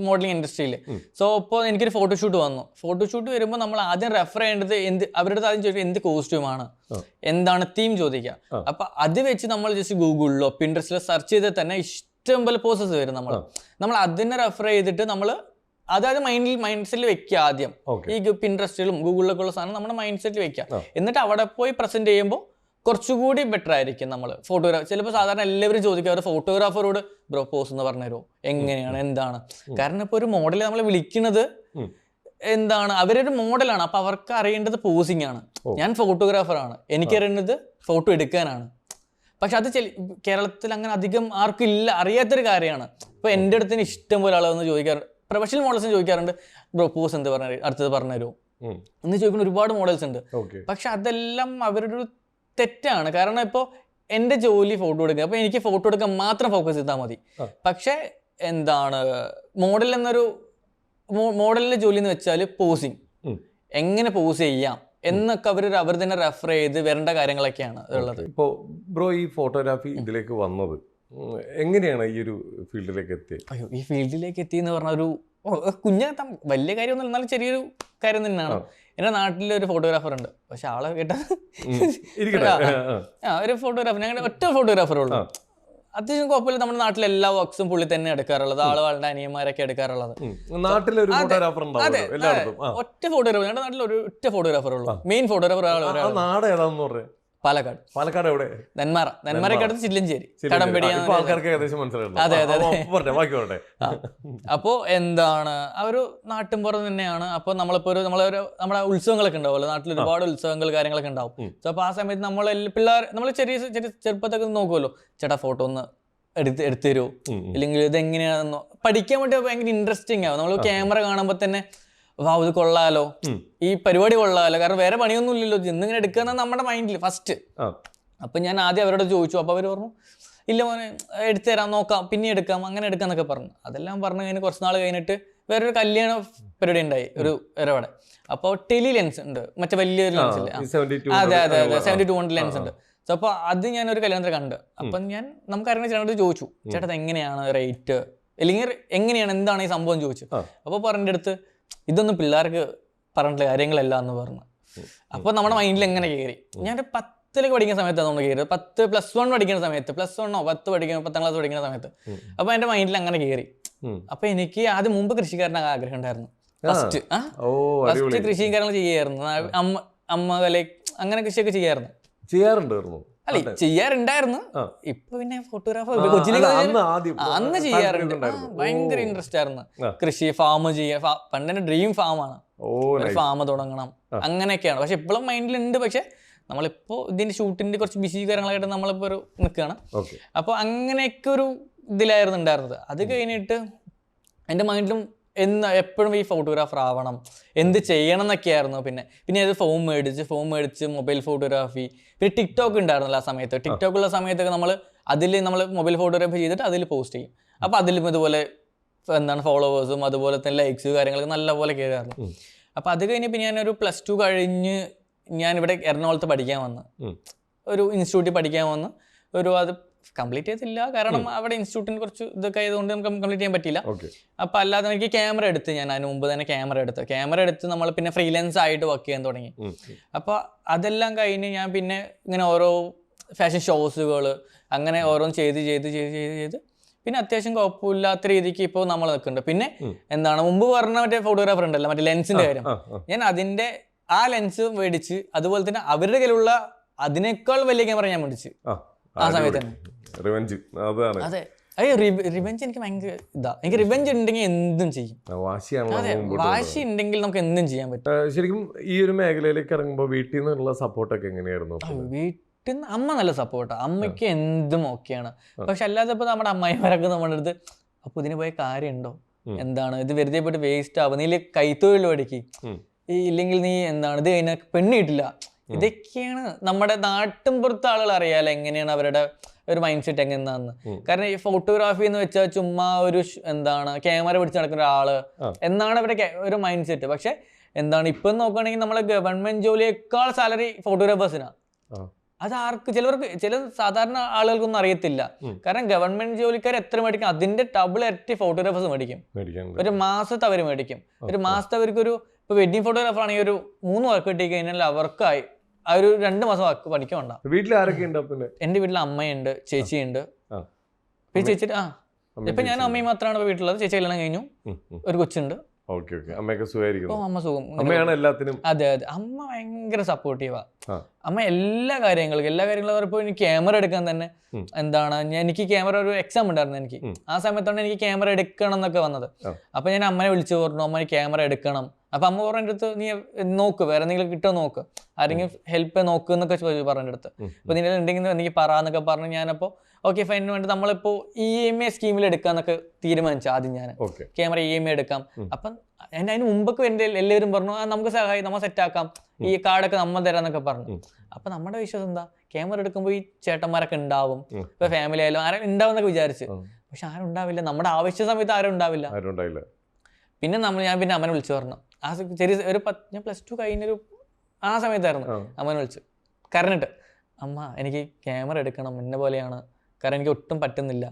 മോഡലിംഗ് ഇൻഡസ്ട്രിയിൽ. സോ ഇപ്പോൾ എനിക്കൊരു ഫോട്ടോഷൂട്ട് വന്നു. ഫോട്ടോഷൂട്ട് വരുമ്പോൾ നമ്മൾ ആദ്യം റെഫർ ചെയ്യേണ്ടത് അവരുടെ ആദ്യം ചോദിക്കുക എന്ത് കോസ്റ്റ്യൂമാണ്, എന്താണ് തീം ചോദിക്കുക. അപ്പൊ അത് വെച്ച് നമ്മൾ ജസ്റ്റ് ഗൂഗിളിലോ പിൻട്രസ്റ്റിലോ സെർച്ച് ചെയ്താൽ തന്നെ ഇഷ്ടം പോലെ പോസസ് വരും. നമ്മൾ അതിനെ റെഫർ ചെയ്തിട്ട് നമ്മൾ അതായത് മൈൻഡ് സെറ്റിൽ വെക്കുക ആദ്യം. ഈ പിൻട്രസ്റ്റിലും ഗൂഗിളിലൊക്കെ ഉള്ള സാധനം നമ്മുടെ മൈൻഡ് സെറ്റിൽ വെക്കുക. എന്നിട്ട് അവിടെ പോയി പ്രസന്റ് ചെയ്യുമ്പോൾ കുറച്ചുകൂടി ബെറ്റർ ആയിരിക്കും. നമ്മൾ ഫോട്ടോഗ്രാഫ് ചിലപ്പോൾ സാധാരണ എല്ലാവരും ചോദിക്കാറ് ഫോട്ടോഗ്രാഫറോട് ബ്രോ പോസ് എന്ന് പറഞ്ഞുതരുമോ, എങ്ങനെയാണ്, എന്താണ്. കാരണം ഇപ്പോൾ ഒരു മോഡൽ നമ്മൾ വിളിക്കുന്നത് അവരൊരു മോഡലാണ്. അപ്പൊ അവർക്ക് അറിയേണ്ടത് പോസിംഗ് ആണ്. ഞാൻ ഫോട്ടോഗ്രാഫറാണ്, എനിക്കറിയേണ്ടത് ഫോട്ടോ എടുക്കാനാണ്. പക്ഷെ അത് കേരളത്തിൽ അങ്ങനെ അധികം ആർക്കും ഇല്ല, അറിയാത്തൊരു കാര്യമാണ്. ഇപ്പൊ എൻ്റെ അടുത്തിന് ഇഷ്ടം പോലെ ആളെന്ന് ചോദിക്കാറുണ്ട്, പ്രൊഫഷണൽ മോഡൽസിന് ചോദിക്കാറുണ്ട്, ബ്രോ പോസ് എന്ത് പറഞ്ഞു അടുത്തത് പറഞ്ഞു തരുമോ എന്ന് ചോദിക്കുന്ന ഒരുപാട് മോഡൽസ് ഉണ്ട്. പക്ഷെ അതെല്ലാം അവരുടെ ഒരു തെറ്റാണ്. കാരണം ഇപ്പോൾ എൻ്റെ ജോലി ഫോട്ടോ എടുക്കുക, അപ്പോൾ എനിക്ക് ഫോട്ടോ എടുക്കാൻ മാത്രം ഫോക്കസ് ചെയ്താൽ മതി. പക്ഷെ എന്താണ് മോഡലിന്റെ ജോലി എന്ന് വെച്ചാൽ പോസിങ്, എങ്ങനെ പോസ് ചെയ്യാം എന്നൊക്കെ അവർ തന്നെ റെഫർ ചെയ്ത് വരേണ്ട കാര്യങ്ങളൊക്കെയാണ് ഉള്ളത്. ഇപ്പോൾ ബ്രോ ഈ ഫോട്ടോഗ്രാഫി ഇതിലേക്ക് വന്നത് എങ്ങനെയാണ്, ഈ ഒരു ഫീൽഡിലേക്ക് എത്തിയത്? അയ്യോ, ഈ ഫീൽഡിലേക്ക് എത്തിയെന്ന് പറഞ്ഞ ഒരു വലിയ കാര്യമൊന്നും എന്നാലും ചെറിയൊരു കാര്യം തന്നെയാണ്. എൻ്റെ നാട്ടിലൊരു ഫോട്ടോഗ്രാഫർ ഉണ്ട്, പക്ഷെ ആളെ കേട്ട ഒരു ഫോട്ടോഗ്രാഫർ, ഞങ്ങളുടെ ഒറ്റ ഫോട്ടോഗ്രാഫറേ ഉള്ളൂ. അത്യാവശ്യം കുഴപ്പമില്ല, നമ്മുടെ നാട്ടിലെ എല്ലാ വർക്ക്സും പുള്ളി തന്നെ എടുക്കാറുള്ളത്, ആളുകളുടെ അനിയന്മാരൊക്കെ എടുക്കാറുള്ളത്. ഒറ്റ ഫോട്ടോഗ്രാഫർ, ഞങ്ങളുടെ നാട്ടിൽ ഒരു ഒറ്റ ഫോട്ടോഗ്രാഫർ ഉള്ളൂ, മെയിൻ ഫോട്ടോഗ്രാഫർ. പാലക്കാട്. പാലക്കാട് എവിടെ? നെന്മാറയ്ക്ക് അടുത്ത് ചില്ലഞ്ചേരി, കടമ്പടി. അതെ അതെ അതെ. അപ്പോ എന്താണ് ആ ഒരു നാട്ടിൻപുറം തന്നെയാണ്. അപ്പൊ നമ്മളിപ്പോ നമ്മുടെ ഉത്സവങ്ങളൊക്കെ ഉണ്ടാവുമല്ലോ, നാട്ടിൽ ഒരുപാട് ഉത്സവങ്ങൾ കാര്യങ്ങളൊക്കെ ഉണ്ടാവും. അപ്പൊ ആ സമയത്ത് നമ്മൾ ചെറിയ ചെറുപ്പത്തൊക്കെ നോക്കുമല്ലോ, ചേട്ടാ ഫോട്ടോ ഒന്ന് എടുത്തു തരുമോ, ഇല്ലെങ്കിൽ ഇതെങ്ങനെയാണെന്നോ പഠിക്കാൻ വേണ്ടി ഭയങ്കര ഇൻട്രസ്റ്റിംഗ് ആവും. നമ്മൾ ക്യാമറ കാണുമ്പോൾ തന്നെ ഇത് കൊള്ളാലോ, ഈ പരിപാടി കൊള്ളാലോ, കാരണം വേറെ പണിയൊന്നും ഇല്ലല്ലോ, ഇന്നിങ്ങനെ എടുക്കുന്ന നമ്മുടെ മൈൻഡിൽ ഫസ്റ്റ്. അപ്പൊ ഞാൻ ആദ്യം അവരോട് ചോദിച്ചു, അപ്പൊ അവർ പറഞ്ഞു ഇല്ല മോനെ എടുത്തുതരാം, നോക്കാം, പിന്നെ എടുക്കാം, അങ്ങനെ എടുക്കാന്നൊക്കെ പറഞ്ഞു. അതെല്ലാം പറഞ്ഞു കഴിഞ്ഞ് കുറച്ച് നാൾ കഴിഞ്ഞിട്ട് വേറൊരു കല്യാണ പരിപാടി ഉണ്ടായി ഒരു ഇടപാട്. അപ്പോൾ ടെലി ലെൻസ് ഉണ്ട്, മറ്റേ വലിയൊരു ലെൻസ് ഇല്ലേ, അതെ അതെ അതെ 72 ലെൻസ് ഉണ്ട്. സോ അപ്പോൾ അത് ഞാൻ ഒരു കല്യാണത്തിൽ കണ്ട്. അപ്പം നമുക്കറിയുന്ന ചേട്ടനോട് ചോദിച്ചു, ചേട്ടത് എങ്ങനെയാണ് റേറ്റ്, അല്ലെങ്കിൽ എങ്ങനെയാണ് എന്താണ് ഈ സംഭവം ചോദിച്ചു. അപ്പോൾ പറഞ്ഞ അടുത്ത് ഇതൊന്നും പിള്ളേർക്ക് പറഞ്ഞിട്ടുള്ള കാര്യങ്ങളല്ല എന്ന് പറഞ്ഞു. അപ്പോൾ നമ്മുടെ മൈൻഡിൽ എങ്ങനെ കയറി, ഞാനൊരു 10ലേക്ക് പഠിക്കുന്ന സമയത്താണ് നമ്മൾ കയറി, 10+1 പഠിക്കുന്ന സമയത്ത്, +1 10 ക്ലാസ് പഠിക്കുന്ന സമയത്ത്. അപ്പോൾ എൻ്റെ മൈൻഡിൽ അങ്ങനെ കയറി. അപ്പോൾ എനിക്ക് ആദ്യം മുമ്പ് കൃഷിക്കാരനാകാൻ ആഗ്രഹം ഉണ്ടായിരുന്നു. ഫസ്റ്റ് കൃഷിയും കാര്യങ്ങൾ ചെയ്യായിരുന്നു, അമ്മ അങ്ങനെ കൃഷിയൊക്കെ ചെയ്യാറുണ്ടായിരുന്നു. അല്ല ചെയ്യാറുണ്ടായിരുന്നു. ഇപ്പൊ പിന്നെ ഫോട്ടോഗ്രാഫർ അന്ന് ചെയ്യാറുണ്ട്, ഭയങ്കര ഇൻട്രസ്റ്റ് ആയിരുന്നു കൃഷി, ഫാം ചെയ്യാൻ. പണ്ട് എന്റെ ഡ്രീം ഫാമാണ്, ഫാം തുടങ്ങണം, അങ്ങനെയൊക്കെയാണ്. പക്ഷെ ഇപ്പോഴും മൈൻഡിലുണ്ട്. പക്ഷെ നമ്മളിപ്പോ ഇതിന്റെ ഷൂട്ടിന്റെ കുറച്ച് ബിസി കാര്യങ്ങളായിട്ട് നമ്മളിപ്പോ ഒരു നിൽക്കുകയാണ്. അപ്പൊ അങ്ങനെയൊക്കെ ഒരു ഇതിലായിരുന്നു ഉണ്ടായിരുന്നത്. അത് കഴിഞ്ഞിട്ട് എൻ്റെ മൈൻഡിലും എപ്പോഴും ഈ ഫോട്ടോഗ്രാഫർ ആവണം, എന്ത് ചെയ്യണം എന്നൊക്കെയായിരുന്നു. പിന്നെ അത് ഫോം മേടിച്ച് മൊബൈൽ ഫോട്ടോഗ്രാഫി. പിന്നെ ടിക്ടോക്ക് ഉണ്ടായിരുന്നല്ലോ ആ സമയത്ത്. ടിക്ടോക്കുള്ള സമയത്തൊക്കെ നമ്മൾ മൊബൈൽ ഫോട്ടോഗ്രാഫി ചെയ്തിട്ട് അതിൽ പോസ്റ്റ് ചെയ്യും. അപ്പോൾ അതിലും ഇതുപോലെ ഫോളോവേഴ്സും അതുപോലെ തന്നെ ലൈക്സ് കാര്യങ്ങളൊക്കെ നല്ലപോലെ കയറായിരുന്നു. അപ്പോൾ അത് കഴിഞ്ഞ് പിന്നെ ഞാനൊരു +2 കഴിഞ്ഞ് ഞാനിവിടെ എറണാകുളത്ത് പഠിക്കാൻ വന്ന്, ഒരു ഇൻസ്റ്റിറ്റ്യൂട്ടിൽ പഠിക്കാൻ വന്ന്. അത് കംപ്ലീറ്റ് ചെയ്തില്ല, കാരണം അവിടെ ഇൻസ്റ്റിറ്റ്യൂട്ടിന് കുറച്ച് ഇതൊക്കെ ആയതുകൊണ്ട് നമുക്ക് കംപ്ലീറ്റ് ചെയ്യാൻ പറ്റില്ല. അപ്പം അല്ലാതെ എനിക്ക് ക്യാമറ എടുത്ത്, ഞാൻ അതിന് മുമ്പ് തന്നെ ക്യാമറ എടുത്ത് നമ്മൾ പിന്നെ ഫ്രീലാൻസ് ആയിട്ട് വർക്ക് ചെയ്യാൻ തുടങ്ങി. അപ്പോൾ അതെല്ലാം കഴിഞ്ഞ് ഞാൻ പിന്നെ ഇങ്ങനെ ഓരോ ഫാഷൻ ഷോസുകൾ അങ്ങനെ ഓരോന്ന് ചെയ്ത് പിന്നെ അത്യാവശ്യം കുഴപ്പമില്ലാത്ത രീതിക്ക് ഇപ്പോൾ നമ്മൾ നിൽക്കുന്നുണ്ട്. പിന്നെ മുമ്പ് പറഞ്ഞ മറ്റേ ഫോട്ടോഗ്രാഫർ ഉണ്ടല്ലോ, മറ്റേ ലെൻസിന്റെ കാര്യം, ഞാൻ അതിന്റെ ആ ലെൻസ് മേടിച്ച്, അതുപോലെ തന്നെ അവരുടെ കയ്യിലുള്ള അതിനേക്കാൾ വലിയ ക്യാമറ ഞാൻ മേടിച്ച് ആ സമയത്ത് തന്നെ. അതെ, റിവെഞ്ച് എനിക്ക് ഭയങ്കര എനിക്ക് റിവെഞ്ച് ഉണ്ടെങ്കിൽ എന്തും ചെയ്യും. അതെ, വാശി ഉണ്ടെങ്കിൽ നമുക്ക് എന്തും ചെയ്യാൻ പറ്റും. ശരിക്കും ഈ ഒരു മേഖലയിലേക്ക് ഇറങ്ങുമ്പോൾ വീട്ടിൽ നിന്നുള്ള സപ്പോർട്ടൊക്കെ എങ്ങനെയായിരുന്നു? വീട്ടിൽ നിന്ന് അമ്മ നല്ല സപ്പോർട്ടാണ്, അമ്മയ്ക്ക് എന്തും ഓക്കെയാണ്. പക്ഷെ അല്ലാതെ ഇപ്പൊ നമ്മുടെ അമ്മായിമാരൊക്കെ നമ്മുടെ അടുത്ത് അപ്പൊ ഇതിന് പോയ കാര്യമുണ്ടോ, ഇത് വെറുതെ പോയിട്ട് വേസ്റ്റ് ആവും, നീ കൈത്തൊഴിൽ പഠിക്ക്, ഇല്ലെങ്കിൽ നീ ഇത് കഴിഞ്ഞാൽ പെണ്ണ് കിട്ടില്ല. ഇതൊക്കെയാണ് നമ്മുടെ നാട്ടിൻ പുറത്തെ ആളുകൾ അറിയാലോ എങ്ങനെയാണ് അവരുടെ ഒരു മൈൻഡ് സെറ്റ് എങ്ങനെയാന്ന്. കാരണം ഈ ഫോട്ടോഗ്രാഫി എന്ന് വെച്ചാൽ ചുമ്മാ ഒരു ക്യാമറ പിടിച്ച് നടക്കുന്ന ഒരാള് എന്നാണ് അവരുടെ ഒരു മൈൻഡ് സെറ്റ്. പക്ഷെ ഇപ്പം നോക്കുകയാണെങ്കിൽ നമ്മളെ ഗവൺമെന്റ് ജോലിയേക്കാൾ സാലറി ഫോട്ടോഗ്രാഫേഴ്സിനാണ്. അത് ചില സാധാരണ ആളുകൾക്കൊന്നും അറിയത്തില്ല. കാരണം ഗവൺമെന്റ് ജോലിക്കാർ എത്ര മേടിക്കും, അതിന്റെ ഡബിൾ ഇരട്ടി ഫോട്ടോഗ്രാഫേഴ്സ് മേടിക്കും. ഒരു മാസത്തെ അവർ മേടിക്കും. ഒരു മാസത്തെ അവർക്കൊരു ഇപ്പൊ വെഡിങ് ഫോട്ടോഗ്രാഫർ ആണെങ്കിൽ ഒരു 3 വർക്ക് കിട്ടി കഴിഞ്ഞാൽ അവർക്കായി ആ ഒരു 2 മാസം വർക്ക് പഠിക്കണ്ട. വീട്ടിൽ ആരൊക്കെ ഉണ്ട്? എന്റെ വീട്ടിൽ അമ്മയുണ്ട്, ചേച്ചിയുണ്ട്. പിന്നെ ചേച്ചി ഇപ്പൊ ഞാൻ അമ്മയും മാത്രമാണ് വീട്ടിലുള്ളത്. ചേച്ചി കല്യാണം കഴിഞ്ഞു, ഒരു കൊച്ചുണ്ട്. അമ്മ സുഖം. അതെ അതെ, അമ്മ ഭയങ്കര സപ്പോർട്ടീവാ. അമ്മ എല്ലാ കാര്യങ്ങളും പറയുമ്പോൾ എനിക്ക് ക്യാമറ എടുക്കാൻ തന്നെ എനിക്ക് ക്യാമറ ഒരു എക്സാം ഉണ്ടായിരുന്നു എനിക്ക്. ആ സമയത്താണ് എനിക്ക് ക്യാമറ എടുക്കണം എന്നൊക്കെ വന്നത്. അപ്പൊ ഞാൻ അമ്മനെ വിളിച്ചു പറഞ്ഞു, അമ്മ ക്യാമറ എടുക്കണം, അപ്പൊ അമ്മ പറഞ്ഞ അടുത്ത് നീ നോക്ക്, വേറെ എന്തെങ്കിലും കിട്ടുമോ നോക്ക്, ആരെങ്കിലും ഹെൽപ്പ് നോക്ക് എന്നൊക്കെ പറഞ്ഞ അടുത്ത്. അപ്പൊ നിന്റെ ഉണ്ടെങ്കിൽ എനിക്ക് പറയാന്നൊക്കെ പറഞ്ഞു. ഞാനപ്പോ ഓക്കെ ഫൈൻ വേണ്ടി നമ്മളിപ്പോ EMI സ്കീമിൽ എടുക്കാന്നൊക്കെ തീരുമാനിച്ചു ആദ്യം. ഞാൻ ക്യാമറ EMI എടുക്കാം. അപ്പം അതിന് മുമ്പൊക്കെ എന്റെ എല്ലാവരും പറഞ്ഞു നമുക്ക് സഹായം, നമ്മൾ സെറ്റ് ആക്കാം, ഈ കാർഡൊക്കെ നമ്മൾ തരാന്നൊക്കെ പറഞ്ഞു. അപ്പൊ നമ്മുടെ വിശ്വാസം എന്താ, ക്യാമറ എടുക്കുമ്പോൾ ഈ ചേട്ടന്മാരൊക്കെ ഉണ്ടാവും, ഇപ്പൊ ഫാമിലി ആയാലും ആരും ഉണ്ടാവും എന്നൊക്കെ വിചാരിച്ചു. പക്ഷെ ആരും ഉണ്ടാവില്ല, നമ്മുടെ ആവശ്യ സമയത്ത് ആരും ഉണ്ടാവില്ല. പിന്നെ ഞാൻ പിന്നെ അമ്മനെ വിളിച്ചു പറഞ്ഞു. ആ ചെറിയ ഞാൻ +2 കഴിഞ്ഞൊരു ആ സമയത്തായിരുന്നു. അമ്മനെ വിളിച്ചു കരഞ്ഞിട്ട്, അമ്മ എനിക്ക് ക്യാമറ എടുക്കണം, എന്നെ പോലെയാണ്, കാരണം എനിക്ക് ഒട്ടും പറ്റുന്നില്ല.